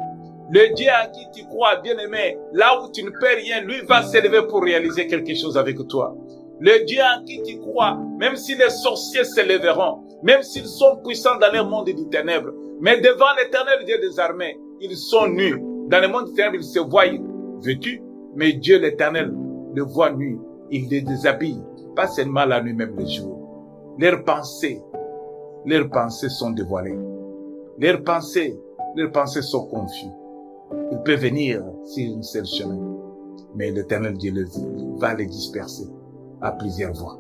Le Dieu en qui tu crois, bien-aimé, là où tu ne peux rien, lui va s'élever pour réaliser quelque chose avec toi. Le Dieu en qui tu crois, même si les sorciers s'élèveront, même s'ils sont puissants dans leur monde des ténèbres, Mais devant l'Éternel Dieu des armées, ils sont nus. Dans le monde éternel, ils se voient vêtus, mais Dieu l'Éternel le voit nu. Il les déshabille, pas seulement la nuit, même le jour. Leurs pensées sont dévoilées. Leurs pensées sont confuses. Il peut venir sur une seule chemin, mais l'Éternel Dieu va les disperser à plusieurs voies,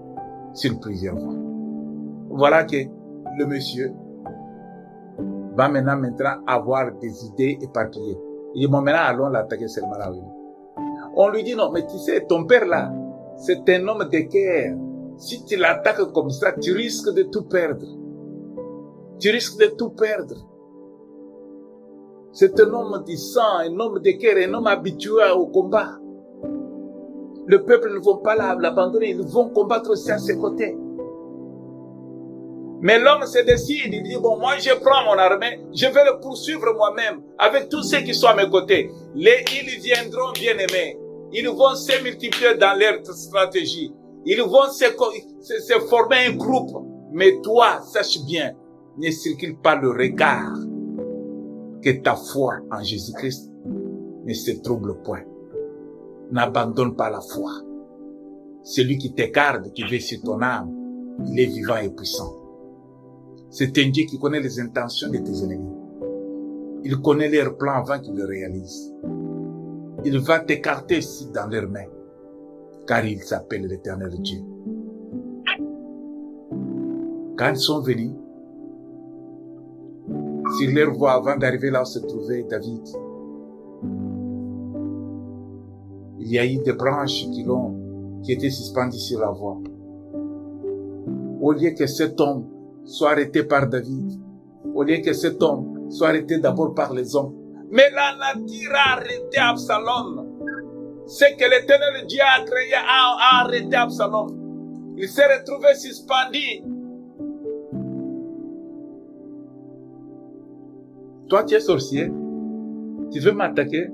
sur plusieurs voies. Voilà que le monsieur va maintenant avoir des idées éparpillées. Il dit, bon, maintenant, allons l'attaquer seulement là. On lui dit, non, mais tu sais, ton père là, c'est un homme de guerre. Si tu l'attaques comme ça, tu risques de tout perdre. Tu risques de tout perdre. C'est un homme du sang, un homme de guerre, un homme habitué au combat. Le peuple ne va pas l'abandonner, ils vont combattre aussi à ses côtés. Mais l'homme se décide, il dit, bon, moi je prends mon armée, je vais le poursuivre moi-même, avec tous ceux qui sont à mes côtés. Ils viendront bien aimés. Ils vont se multiplier dans leur stratégie. Ils vont se former un groupe. Mais toi, sache bien, ne circule pas le regard que ta foi en Jésus-Christ ne se trouble point. N'abandonne pas la foi. Celui qui te garde, qui veille sur ton âme, il est vivant et puissant. C'est un Dieu qui connaît les intentions de tes ennemis. Il connaît leurs plans avant qu'ils le réalisent. Il va t'écarter ici dans leurs mains, car il s'appelle l'Éternel Dieu. Quand ils sont venus, sur leur voie avant d'arriver là où se trouvait David, il y a eu des branches qui étaient suspendues sur la voie. Au lieu que cet homme soit arrêté par David, au lieu que cet homme soit arrêté d'abord par les hommes, mais la nature a arrêté Absalom. C'est que l'Éternel Dieu a créé, a arrêté Absalom. Il s'est retrouvé suspendu. Toi, tu es sorcier. Tu veux m'attaquer?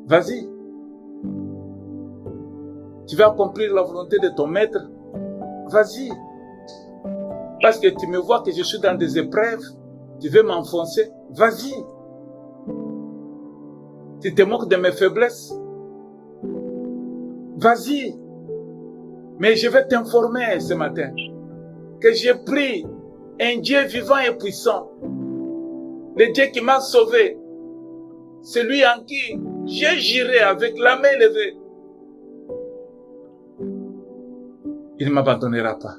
Vas-y. Tu veux accomplir la volonté de ton maître? Vas-y. Parce que tu me vois que je suis dans des épreuves. Tu veux m'enfoncer? Vas-y. Tu te moques de mes faiblesses? Vas-y. Mais je vais t'informer ce matin que j'ai pris un Dieu vivant et puissant. Le Dieu qui m'a sauvé. Celui en qui j'ai juré avec la main levée. Il ne m'abandonnera pas.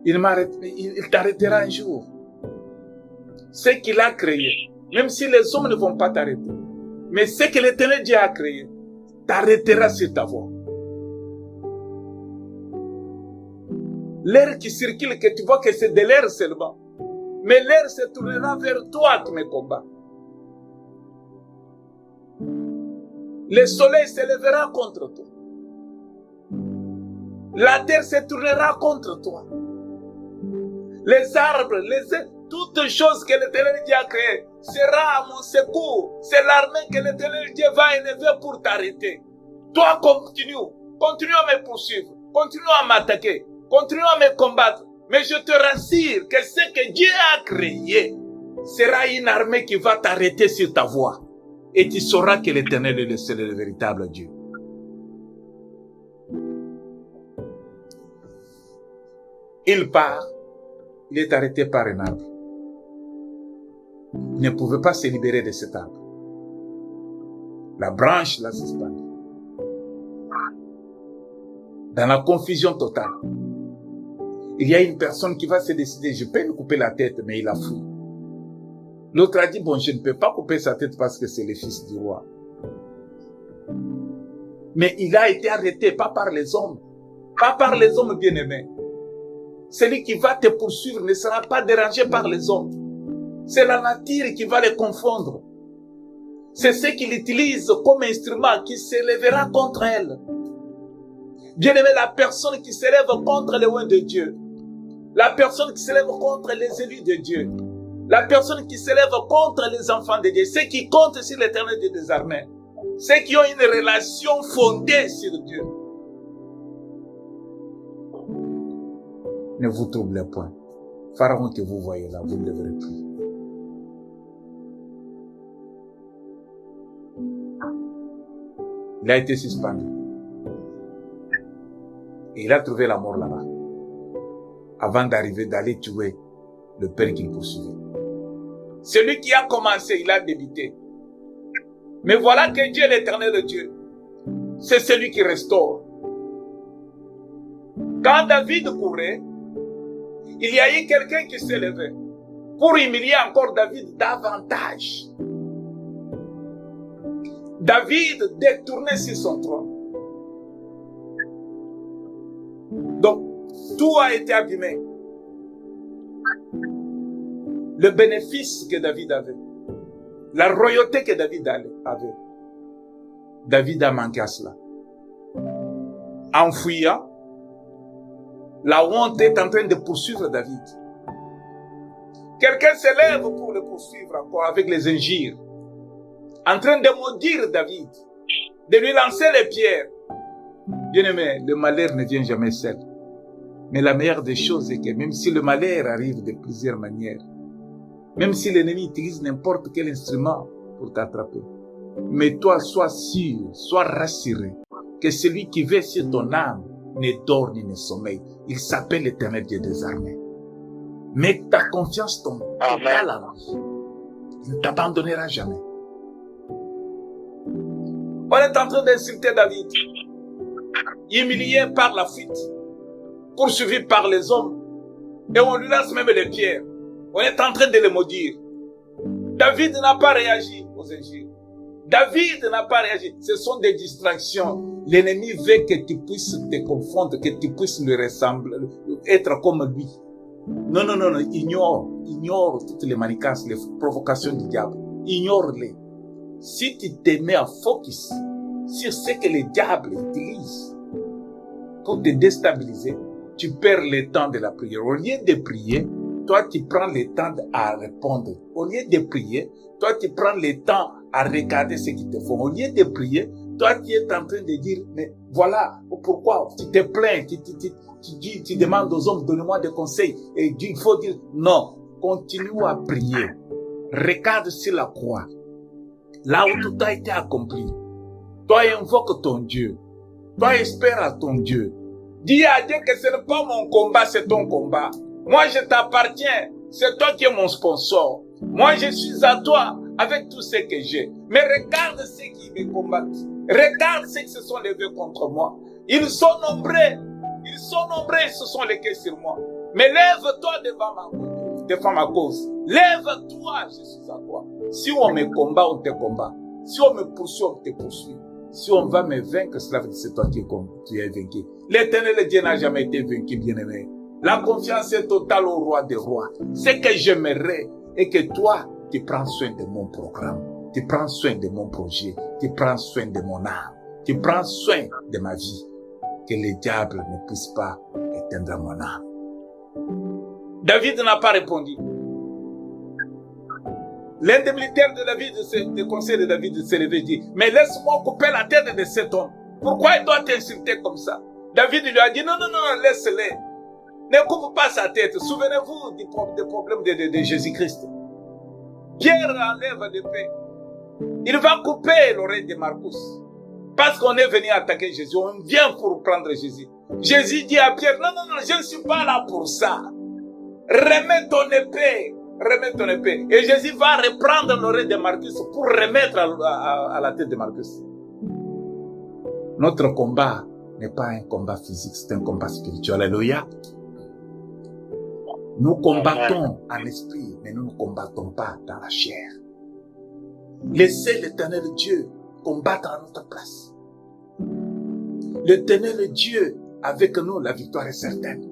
Il t'arrêtera un jour. Ce qu'il a créé, même si les hommes ne vont pas t'arrêter, mais ce que l'Éternel Dieu a créé, t'arrêtera sur ta voie. L'air qui circule, que tu vois que c'est de l'air seulement, mais l'air se tournera vers toi qui me combats. Le soleil se lèvera contre toi. La terre se tournera contre toi. Les arbres, toutes choses que l'Éternel Dieu a créées sera à mon secours. C'est l'armée que l'Éternel Dieu va élever pour t'arrêter. Toi, continue à me poursuivre, continue à m'attaquer, continue à me combattre. Mais je te rassure que ce que Dieu a créé sera une armée qui va t'arrêter sur ta voie. Et tu sauras que l'Éternel est le seul et le véritable Dieu. Il part. Il est arrêté par un arbre. Il ne pouvait pas se libérer de cet arbre. La branche l'a suspendu. Dans la confusion totale, il y a une personne qui va se décider, je peux lui couper la tête, mais il a fui. L'autre a dit, bon, je ne peux pas couper sa tête parce que c'est le fils du roi. Mais il a été arrêté, pas par les hommes. Pas par les hommes bien-aimés. Celui qui va te poursuivre ne sera pas dérangé par les hommes. C'est la nature qui va les confondre. C'est ce qu'il utilise comme instrument qui s'élèvera contre elle. Bien-aimé, la personne qui s'élève contre les oins de Dieu, la personne qui s'élève contre les élus de Dieu, la personne qui s'élève contre les enfants de Dieu, ceux qui comptent sur l'Éternel Dieu des armées, ceux qui ont une relation fondée sur Dieu, ne vous troublez point. Pharaon que vous voyez là, vous ne devrez plus. Il a été suspendu. Et il a trouvé la mort là-bas. Avant d'aller tuer le père qu'il poursuivait. Celui qui a commencé, il a débuté. Mais voilà que Dieu, l'éternel Dieu, c'est celui qui restaure. Quand David courait, il y a eu quelqu'un qui s'est levé pour humilier encore David davantage. David détournait sur son trône. Donc, tout a été abîmé. Le bénéfice que David avait, la royauté que David avait, David a manqué à cela. En fuyant, la honte est en train de poursuivre David. Quelqu'un s'élève pour le poursuivre encore avec les injures, en train de maudire David, de lui lancer les pierres. Bien-aimé, le malheur ne vient jamais seul. Mais la meilleure des choses est que même si le malheur arrive de plusieurs manières, même si l'ennemi utilise n'importe quel instrument pour t'attraper, mais toi, sois sûr, sois rassuré que celui qui veille sur ton âme ne dort ni ne sommeille. Il s'appelle l'Éternel Dieu des armées. Mets ta confiance totale à lui. Il ne t'abandonnera jamais. On est en train d'insulter David, humilié par la fuite, poursuivi par les hommes, et on lui lance même les pierres. On est en train de le maudire. David n'a pas réagi aux injures. David n'a pas réagi. Ce sont des distractions. L'ennemi veut que tu puisses te confondre, que tu puisses lui ressembler, être comme lui. Non, non, non, non. Ignore toutes les manigances, les provocations du diable. Ignore-les. Si tu te mets à focus sur ce que le diable utilise pour te déstabiliser, tu perds le temps de la prière. Au lieu de prier, toi, tu prends le temps à répondre. Au lieu de prier, toi, tu prends le temps à regarder ce qu'ils te font. Au lieu de prier, toi, tu es en train de dire, mais voilà pourquoi tu te plains, tu demandes aux hommes, donne-moi des conseils. Et il faut dire, non, continue à prier. Regarde sur la croix, là où tout a été accompli. Toi, invoque ton Dieu. Toi, espère à ton Dieu. Dis à Dieu que ce n'est pas mon combat, c'est ton combat. Moi, je t'appartiens. C'est toi qui es mon sponsor. Moi, je suis à toi avec tout ce que j'ai. Mais regarde ceux qui me combattent. Regarde ceux qui se sont levés contre moi. Ils sont nombreux. Ils se sont levés sur moi. Mais lève-toi devant ma cause. Lève-toi, je suis à toi. Si on me combat, on te combat. Si on me poursuit, on te poursuit. Si on va me vaincre, cela veut dire que c'est toi qui es vaincu. L'Éternel Dieu n'a jamais été vaincu, bien-aimé. La confiance est totale au roi des rois. Ce que j'aimerais est que toi, tu prends soin de mon programme. Tu prends soin de mon projet. Tu prends soin de mon âme. Tu prends soin de ma vie. Que le diable ne puisse pas éteindre mon âme. David n'a pas répondu. L'un des militaires de David, des conseils de David s'est levé et dit, mais laisse-moi couper la tête de cet homme. Pourquoi il doit t'insulter comme ça? David lui a dit, non, non, non, laisse-le. Ne coupe pas sa tête. Souvenez-vous des problèmes de Jésus-Christ. Pierre enlève l'épée. Il va couper l'oreille de Marcus. Parce qu'on est venu attaquer Jésus. On vient pour prendre Jésus. Jésus dit à Pierre, non, non, non, je ne suis pas là pour ça. Remets ton épée. Remets ton épée. Et Jésus va reprendre l'oreille de Marcus pour remettre à la tête de Marcus. Notre combat n'est pas un combat physique, c'est un combat spirituel. Alléluia. Nous combattons en esprit, mais nous ne combattons pas dans la chair. Laissez l'Éternel Dieu combattre à notre place. L'Éternel Dieu avec nous, la victoire est certaine.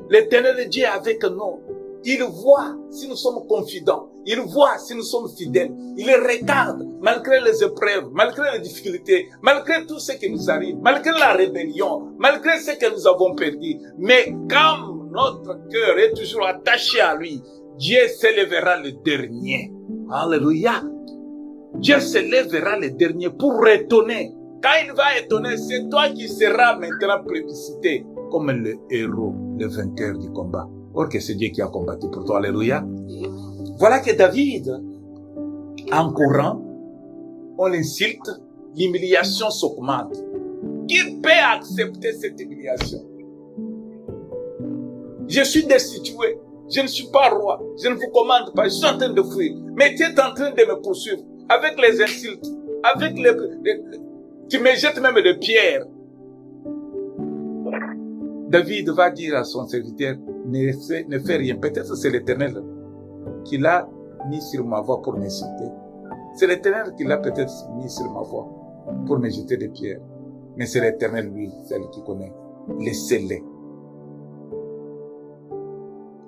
L'Éternel Dieu avec nous, il voit si nous sommes confidents, il voit si nous sommes fidèles, il regarde malgré les épreuves, malgré les difficultés, malgré tout ce qui nous arrive, malgré la rébellion, malgré ce que nous avons perdu. Mais comme notre cœur est toujours attaché à lui, Dieu s'élèvera le dernier. Alléluia. Dieu s'élèvera le dernier pour étonner. Quand il va étonner, c'est toi qui seras maintenant plébiscité comme le héros, le vainqueur du combat. Or que c'est Dieu qui a combattu pour toi. Alléluia. Voilà que David, en courant, on l'insulte, l'humiliation s'augmente. Qui peut accepter cette humiliation? Je suis destitué. Je ne suis pas roi. Je ne vous commande pas. Je suis en train de fuir. Mais tu es en train de me poursuivre avec les insultes, avec tu me jettes même de pierres. David va dire à son serviteur, ne fais rien. Peut-être c'est l'Éternel qui l'a mis sur ma voie pour m'insulter. C'est l'Éternel qui l'a peut-être mis sur ma voie pour me jeter des pierres. Mais c'est l'Éternel, lui, celle qui connaît. Laissez-les.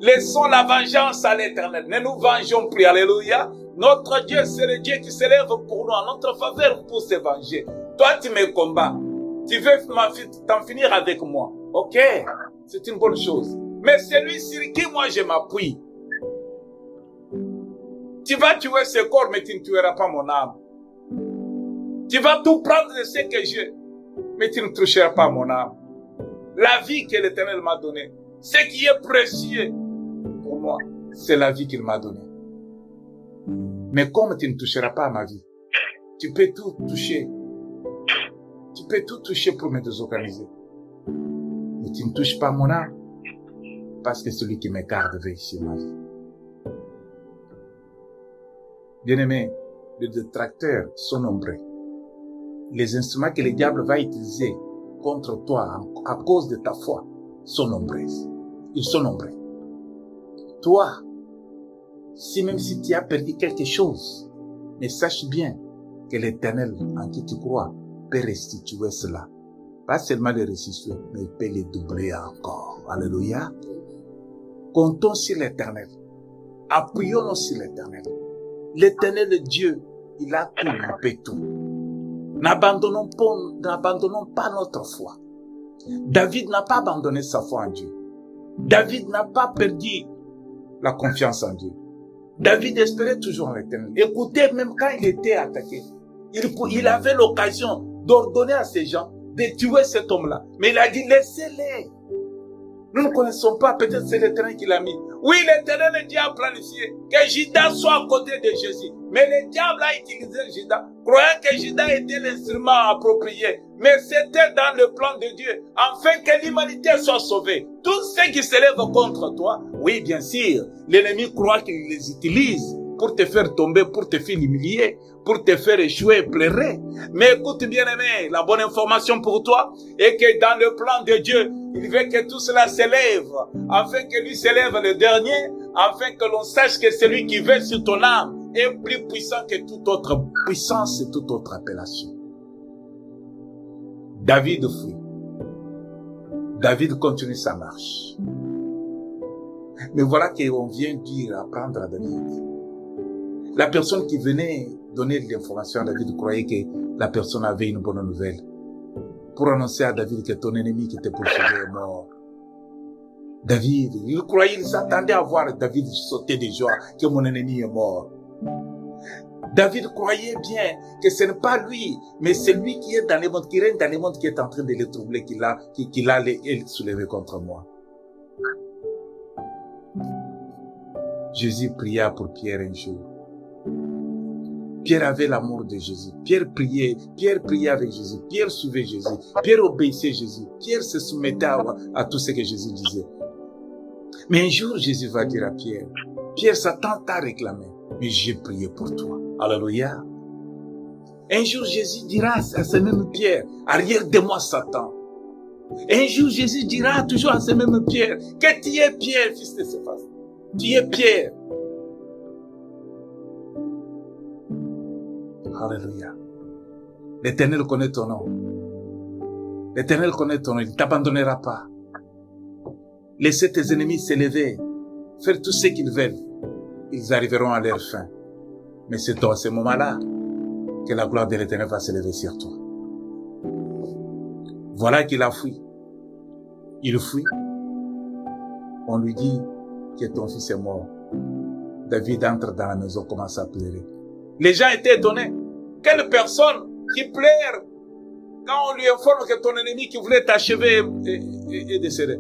Laissons la vengeance à l'Éternel. Ne nous vengeons plus. Alléluia. Notre Dieu, c'est le Dieu qui s'élève pour nous, en notre faveur, pour se venger. Toi, tu me combats. Tu veux t'en finir avec moi. Ok, c'est une bonne chose. Mais celui sur qui moi je m'appuie, tu vas tuer ce corps, mais tu ne tueras pas mon âme. Tu vas tout prendre de ce que j'ai, mais tu ne toucheras pas mon âme. La vie que l'Éternel m'a donnée, ce qui est précieux pour moi, c'est la vie qu'il m'a donnée. Mais comme tu ne toucheras pas à ma vie, tu peux tout toucher. Tu peux tout toucher pour me désorganiser. Mais tu ne touches pas mon âme, parce que celui qui me garde veille sur ma vie. Bien-aimés, les détracteurs sont nombreux. Les instruments que le diable va utiliser contre toi à cause de ta foi sont nombreux. Ils sont nombreux. Toi, même si tu as perdu quelque chose, mais sache bien que l'Éternel en qui tu crois peut restituer cela. Pas seulement les restituer, mais il peut les doubler encore. Alléluia. Comptons sur l'Éternel. Appuyons-nous sur l'Éternel. L'Éternel Dieu, il a tout, il peut tout. N'abandonnons pas notre foi. David n'a pas abandonné sa foi en Dieu. David n'a pas perdu la confiance en Dieu. David espérait toujours en l'Éternel. Écoutez, même quand il était attaqué, il avait l'occasion d'ordonner à ces gens de tuer cet homme-là. Mais il a dit, laissez-les. Nous ne connaissons pas, peut-être c'est l'Éternel qui l'a mis. Oui, l'Éternel Dieu a planifié que Judas soit à côté de Jésus. Mais le diable a utilisé Judas, croyant que Judas était l'instrument approprié. Mais c'était dans le plan de Dieu, afin que l'humanité soit sauvée. Tous ceux qui s'élèvent contre toi, oui, bien sûr, l'ennemi croit qu'il les utilise pour te faire tomber, pour te faire humilier, pour te faire échouer et pleurer. Mais écoute bien aimé, la bonne information pour toi est que dans le plan de Dieu, il veut que tout cela s'élève, afin que lui s'élève le dernier, afin que l'on sache que celui qui veut sur ton âme est plus puissant que toute autre puissance et toute autre appellation. David fuit. David continue sa marche. Mais voilà qu'on vient dire, apprendre à David. La personne qui venait donner l'information à David croyait que la personne avait une bonne nouvelle. Pour annoncer à David que ton ennemi qui te poursuivait est mort. David, il s'attendait à voir David sauter de joie que mon ennemi est mort. David croyait bien que ce n'est pas lui, mais c'est lui qui est dans le monde, qui règne dans le monde, qui est en train de le troubler, qu'il a soulevé contre moi. Jésus pria pour Pierre un jour. Pierre avait l'amour de Jésus. Pierre priait avec Jésus. Pierre suivait Jésus. Pierre obéissait Jésus. Pierre se soumettait à tout ce que Jésus disait. Mais un jour, Jésus va dire à Pierre, Pierre, Satan t'a réclamé, mais j'ai prié pour toi. Alléluia. Un jour, Jésus dira à ce même Pierre, arrière de moi, Satan. Un jour, Jésus dira toujours à ce même Pierre, que tu es Pierre, fils de Céphas. Tu es Pierre. Alléluia. L'Éternel connaît ton nom. L'Éternel connaît ton nom. Il ne t'abandonnera pas. Laissez tes ennemis s'élever. Faire tout ce qu'ils veulent. Ils arriveront à leur fin. Mais c'est à ce moment-là que la gloire de l'Éternel va s'élever sur toi. Voilà qu'il a fui. Il fuit. On lui dit que ton fils est mort. David entre dans la maison, commence à pleurer. Les gens étaient étonnés. Quelle personne qui pleure quand on lui informe que ton ennemi qui voulait t'achever est décédé.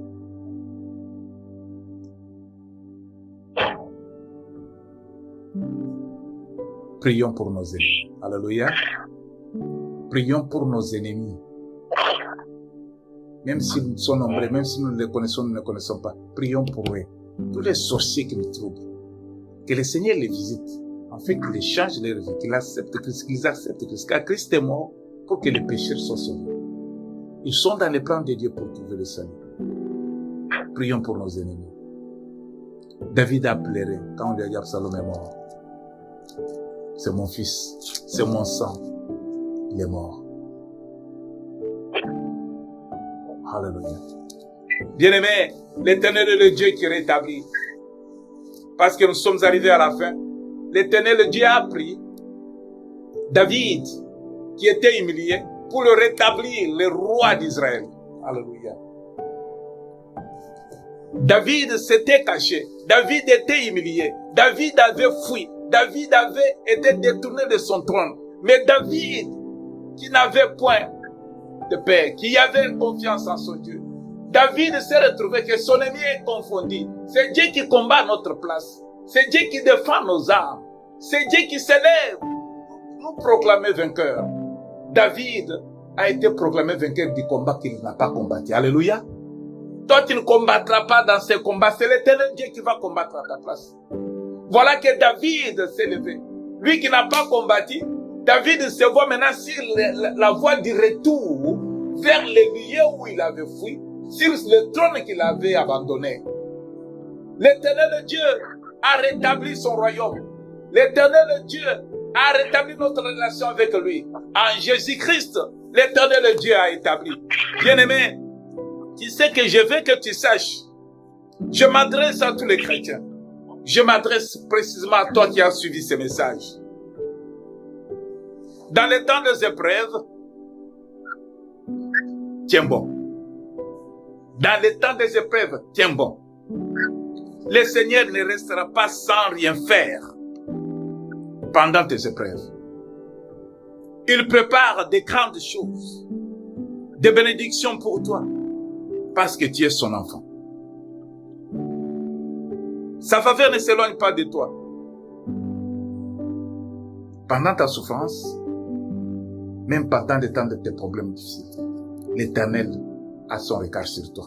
Prions pour nos ennemis. Alléluia. Prions pour nos ennemis. Même s'ils sont nombreux, même si nous les connaissons, nous ne les connaissons pas. Prions pour eux. Tous les sorciers qui nous troublent. Que le Seigneur les visite. Afin qu'il change leur vie, qu'ils acceptent Christ, car Christ est mort pour que les pécheurs soient sauvés. Ils sont dans les plans de Dieu pour trouver le salut. Prions pour nos ennemis. David a pleuré quand on lui a dit Absalom est mort. C'est mon fils, c'est mon sang. Il est mort. Alléluia. Bien-aimé, l'Éternel est le Dieu qui rétablit. Parce que nous sommes arrivés à la fin. L'Éternel Dieu a pris David, qui était humilié, pour le rétablir, le roi d'Israël. Alléluia. David s'était caché. David était humilié. David avait fui. David avait été détourné de son trône. Mais David, qui n'avait point de paix, qui avait confiance en son Dieu, David s'est retrouvé que son ennemi est confondu. C'est Dieu qui combat à notre place. C'est Dieu qui défend nos âmes. C'est Dieu qui s'élève. Nous proclamer vainqueurs. David a été proclamé vainqueur du combat qu'il n'a pas combattu. Alléluia. Toi, tu ne combattras pas dans ces combats. C'est l'Éternel Dieu qui va combattre à ta place. Voilà que David s'est levé. Lui qui n'a pas combattu, David se voit maintenant sur la voie du retour vers le lieu où il avait fui, sur le trône qu'il avait abandonné. L'Éternel Dieu a rétabli son royaume. L'Éternel Dieu a rétabli notre relation avec lui. En Jésus-Christ, l'Éternel Dieu a établi. Bien-aimé, tu sais que je veux que tu saches. Je m'adresse à tous les chrétiens. Je m'adresse précisément à toi qui as suivi ces messages. Dans les temps des épreuves, tiens bon. Dans les temps des épreuves, tiens bon. Le Seigneur ne restera pas sans rien faire pendant tes épreuves. Il prépare des grandes choses, des bénédictions pour toi, parce que tu es son enfant. Sa faveur ne s'éloigne pas de toi. Pendant ta souffrance, même pendant les temps de tes problèmes difficiles, l'Éternel a son regard sur toi.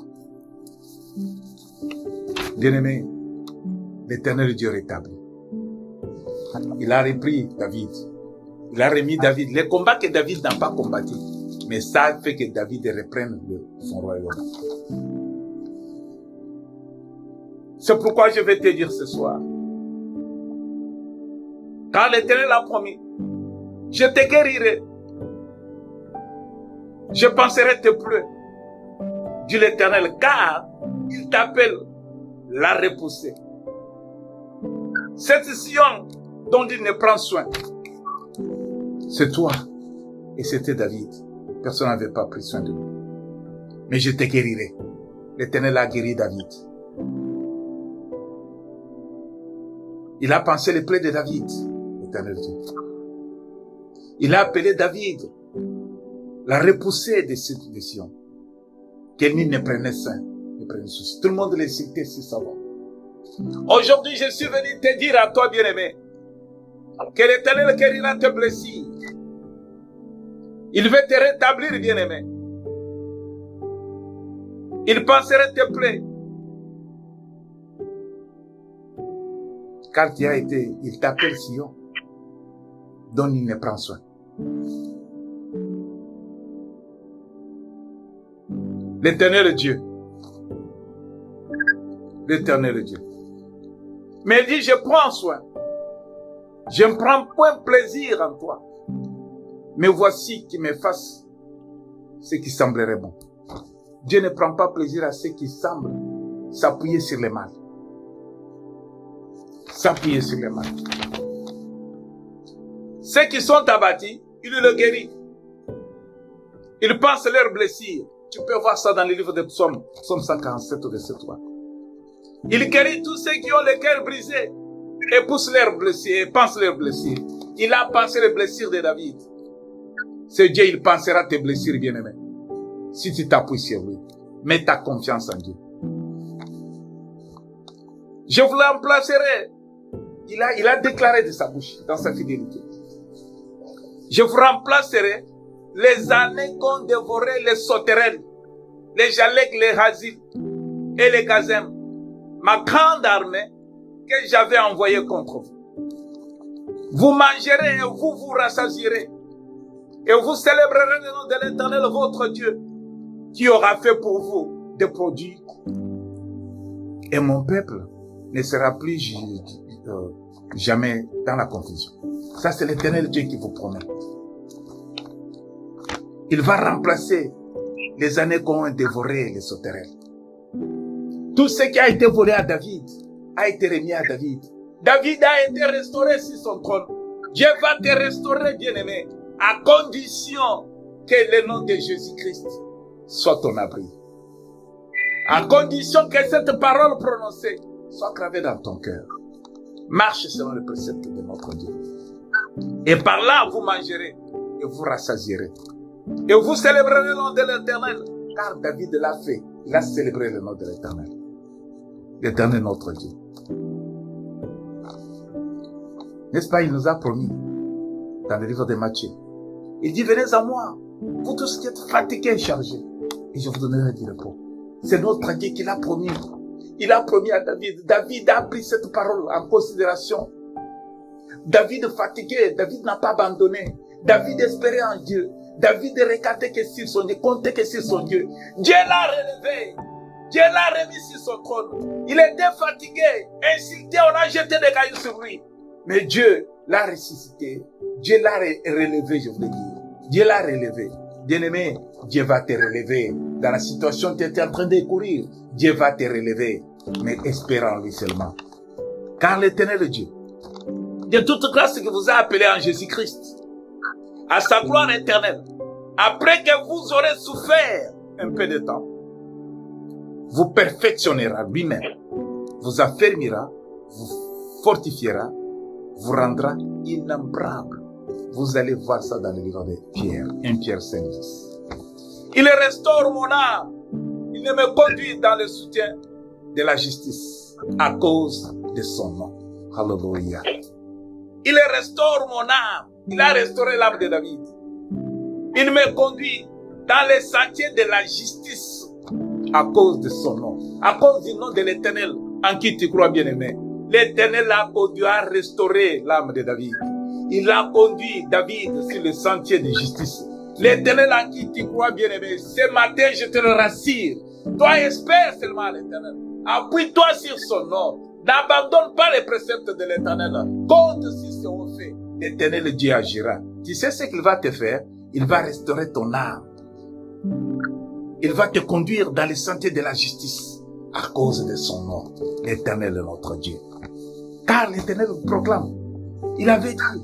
Bien-aimé, l'Éternel Dieu rétablit. Il a repris David. Il a remis David. Les combats que David n'a pas combattus. Mais ça fait que David reprenne son royaume. C'est pourquoi je vais te dire ce soir. Quand l'Éternel a promis, je te guérirai. Je penserai tes pleurs. Dit l'Éternel, car il t'appelle la repoussée. Cette Sion dont il ne prend soin, c'est toi et c'était David. Personne n'avait pas pris soin de lui. Mais je te guérirai. L'Éternel a guéri David. Il a pensé les plaies de David, l'Éternel Dieu. Il a appelé David, la repoussée de cette mission. Qu'elle ne prenait soin, ne prenait souci. Tout le monde les citait si savant. Aujourd'hui, je suis venu te dire à toi, bien-aimé, que l'Éternel guérira tes blessures. Il veut te rétablir, bien-aimé. Il penserait tes plaies. Car tu as été, il t'appelle Sion, dont il ne prend soin. L'Éternel Dieu. L'Éternel Dieu. Mais il dit, je prends soin. Je ne prends point plaisir en toi. Mais voici qui me fasse ce qui semblerait bon. Dieu ne prend pas plaisir à ce qui semble s'appuyer sur le mal. S'appuyer sur le mal. Ceux qui sont abattus, il le guérit. Il pense leurs blessures. Tu peux voir ça dans le livre de Psaume, Psaume 147, verset 3. Il guérit tous ceux qui ont le cœur brisé et pousse leurs blessures, et pense leurs blessures. Il a pensé les blessures de David. C'est Dieu, il pensera tes blessures, bien-aimé. Si tu t'appuies sur lui, mets ta confiance en Dieu. Je vous l'emplacerai il a déclaré de sa bouche, dans sa fidélité. Je vous remplacerai les années qu'ont dévoré les sauterelles, les jalèques, les hazils et les gazem, ma grande armée que j'avais envoyée contre vous. Vous mangerez et vous vous rassasierez, et vous célébrerez le nom de l'Éternel, votre Dieu, qui aura fait pour vous des produits. Et mon peuple ne sera plus jamais dans la confusion. Ça, c'est l'Éternel Dieu qui vous promet. Il va remplacer les années qu'ont dévoré les sauterelles. Tout ce qui a été volé à David a été remis à David. David a été restauré sur son trône. Dieu va te restaurer, bien-aimé, à condition que le nom de Jésus-Christ soit ton abri. À condition que cette parole prononcée soit gravée dans ton cœur. Marche selon le précepte de notre Dieu. Et par là, vous mangerez et vous rassasierez. Et vous célébrerez le nom de l'Éternel. Car David l'a fait. Il a célébré le nom de l'Éternel. L'Éternel notre Dieu. N'est-ce pas, il nous a promis dans le livre de Matthieu. Il dit, venez à moi, vous tous qui êtes fatigués et chargés, et je vous donnerai du repos. C'est notre Dieu qui l'a promis. Il a promis à David. David a pris cette parole en considération. David fatigué, David n'a pas abandonné. David espérait en Dieu. David regardait que sur son Dieu, comptait que sur son Dieu. Dieu l'a relevé. Dieu l'a remis sur son trône. Il était fatigué, insulté, on a jeté des cailloux sur lui. Mais Dieu l'a ressuscité. Dieu l'a relevé, je voulais dire. Dieu l'a relevé. Bien-aimé, Dieu va te relever. Dans la situation que tu étais en train de courir, Dieu va te relever. Mais espère en lui seulement. Car l'Éternel Dieu, de toute grâce qui vous a appelé en Jésus-Christ, à sa gloire éternelle, après que vous aurez souffert un peu de temps, vous perfectionnera lui-même, vous affermira, vous fortifiera, vous rendra innombrable. Vous allez voir ça dans le livre de Pierre, 1 Pierre 5:10. Il restaure mon âme. Il ne me conduit dans le soutien de la justice à cause de son nom. Alléluia. Il restaure mon âme. Il a restauré l'âme de David. Il me conduit dans les sentiers de la justice à cause de son nom. À cause du nom de l'Éternel en qui tu crois, bien-aimé. L'Éternel a conduit à restaurer l'âme de David. Il a conduit David sur le sentier de justice. L'Éternel en qui tu crois, bien-aimé. Ce matin, je te le rassure. Toi, espère seulement l'Éternel. Appuie-toi sur son nom. N'abandonne pas les préceptes de l'Éternel. Compte sur son fait. L'Éternel Dieu agira. Tu sais ce qu'il va te faire? Il va restaurer ton âme. Il va te conduire dans les sentiers de la justice à cause de son nom. L'Éternel est notre Dieu. Car l'Éternel proclame. Il avait dit,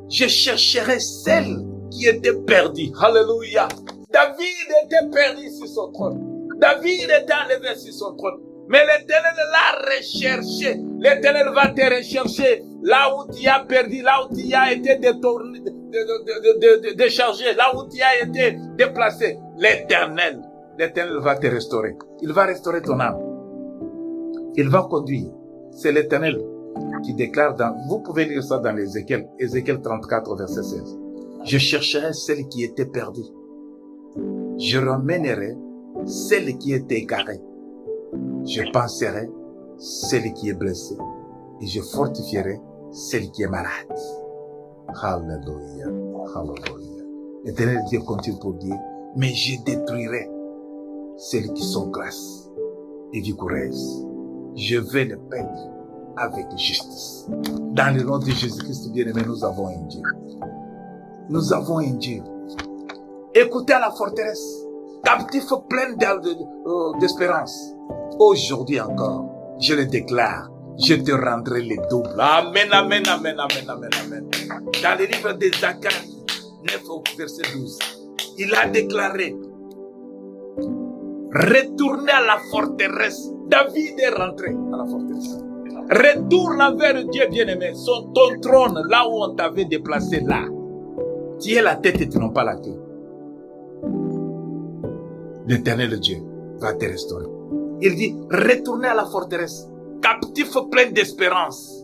je chercherai celle qui était perdue. Alléluia. David était perdu sur son trône. David était enlevé sur son trône. Mais l'Éternel l'a recherché. L'Éternel va te rechercher là où tu as perdu, là où tu as été détourné, déchargé, là où tu as été déplacé. L'Éternel va te restaurer. Il va restaurer ton âme. Il va conduire. C'est l'Éternel qui déclare vous pouvez lire ça dans Ézéchiel 34, verset 16. Je chercherai celle qui était perdue. Je ramènerai celle qui était égarée. Je penserai celle qui est blessée. Et je fortifierai celle qui est malade. Alléluia. Alléluia. L'Éternel Dieu continue pour dire, mais je détruirai celles qui sont grasses et vigoureuses. Je vais les peindre avec justice. Dans le nom de Jésus-Christ, bien-aimé, nous avons un Dieu. Nous avons un Dieu. Écoutez à la forteresse, captif plein d'espérance. Aujourd'hui encore, je le déclare, je te rendrai les doubles. Amen, amen, amen, amen, amen, amen. Dans le livre de Zacharie 9 au verset 12, il a déclaré, retournez à la forteresse. David est rentré à la forteresse. Retourne vers Dieu, bien-aimé, ton trône, là où on t'avait déplacé, là. Tu es la tête et tu n'as pas la queue. L'Éternel Dieu va te restaurer. Il dit, retournez à la forteresse, captif plein d'espérance.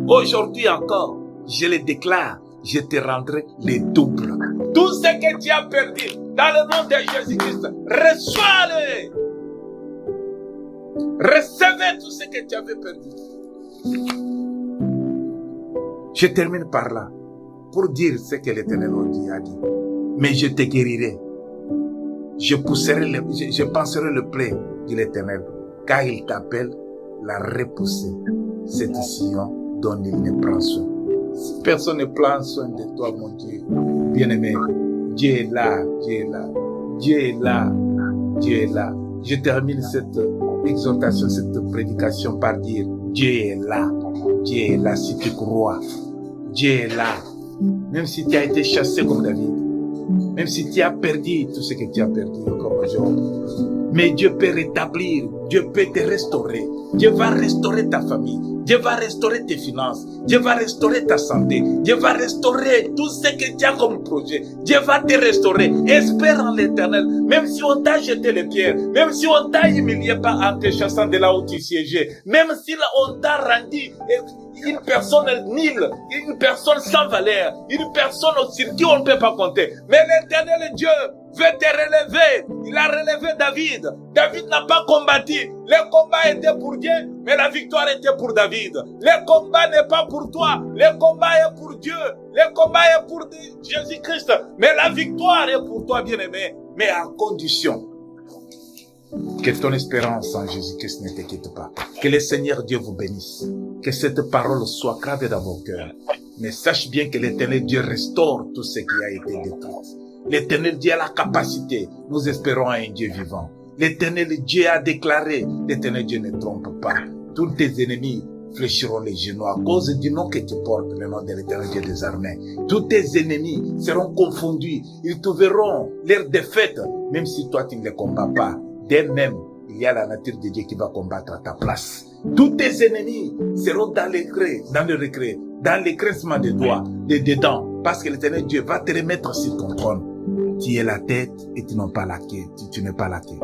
Aujourd'hui encore, je le déclare, je te rendrai le double. Tout ce que tu as perdu, dans le nom de Jésus-Christ, reçois-le. Recevez tout ce que tu avais perdu. Je termine par là, pour dire ce que l'Éternel a dit. Mais je te guérirai. Je penserai le plaid de l'Éternel, car il t'appelle la repousser. Cette Sion dont il ne prend soin. Si personne ne prend soin de toi, mon Dieu, bien-aimé, Dieu est là, Dieu est là, Dieu est là, Dieu est là. Je termine cette exhortation, cette prédication par dire, Dieu est là si tu crois. Dieu est là. Même si tu as été chassé comme David, même si tu as perdu tout ce que tu as perdu comme Job, mais Dieu peut rétablir, Dieu peut te restaurer. Dieu va restaurer ta famille, Dieu va restaurer tes finances, Dieu va restaurer ta santé, Dieu va restaurer tout ce que tu as comme projet. Dieu va te restaurer. Espère en l'Éternel, même si on t'a jeté les pierres, même si on t'a humilié en te chassant de là où tu siégeais, même si on t'a rendu une personne nulle, une personne sans valeur, une personne sur qui on ne peut pas compter. Mais l'Éternel Dieu veut te relever. Il a relevé David. David n'a pas combattu. Le combat était pour Dieu, mais la victoire était pour David. Le combat n'est pas pour toi. Le combat est pour Dieu. Le combat est pour Jésus-Christ. Mais la victoire est pour toi, bien-aimé. Mais à condition que ton espérance en Jésus-Christ ne te quitte pas. Que le Seigneur Dieu vous bénisse. Que cette parole soit gravée dans vos cœurs. Mais sache bien que l'Éternel Dieu restaure tout ce qui a été détruit. L'Éternel Dieu a la capacité. Nous espérons à un Dieu vivant. L'Éternel Dieu a déclaré. L'Éternel Dieu ne trompe pas. Tous tes ennemis fléchiront les genoux à cause du nom que tu portes, le nom de l'Éternel Dieu des armées. Tous tes ennemis seront confondus. Ils trouveront leur défaite, même si toi tu ne les combats pas. Dès même, il y a la nature de Dieu qui va combattre à ta place. Tous tes ennemis seront dans le regret, dans le grincement des doigts, des dents, parce que l'Éternel Dieu va te remettre sur ton trône. Tu es la tête et tu n'es pas la queue. Tu n'es pas la queue.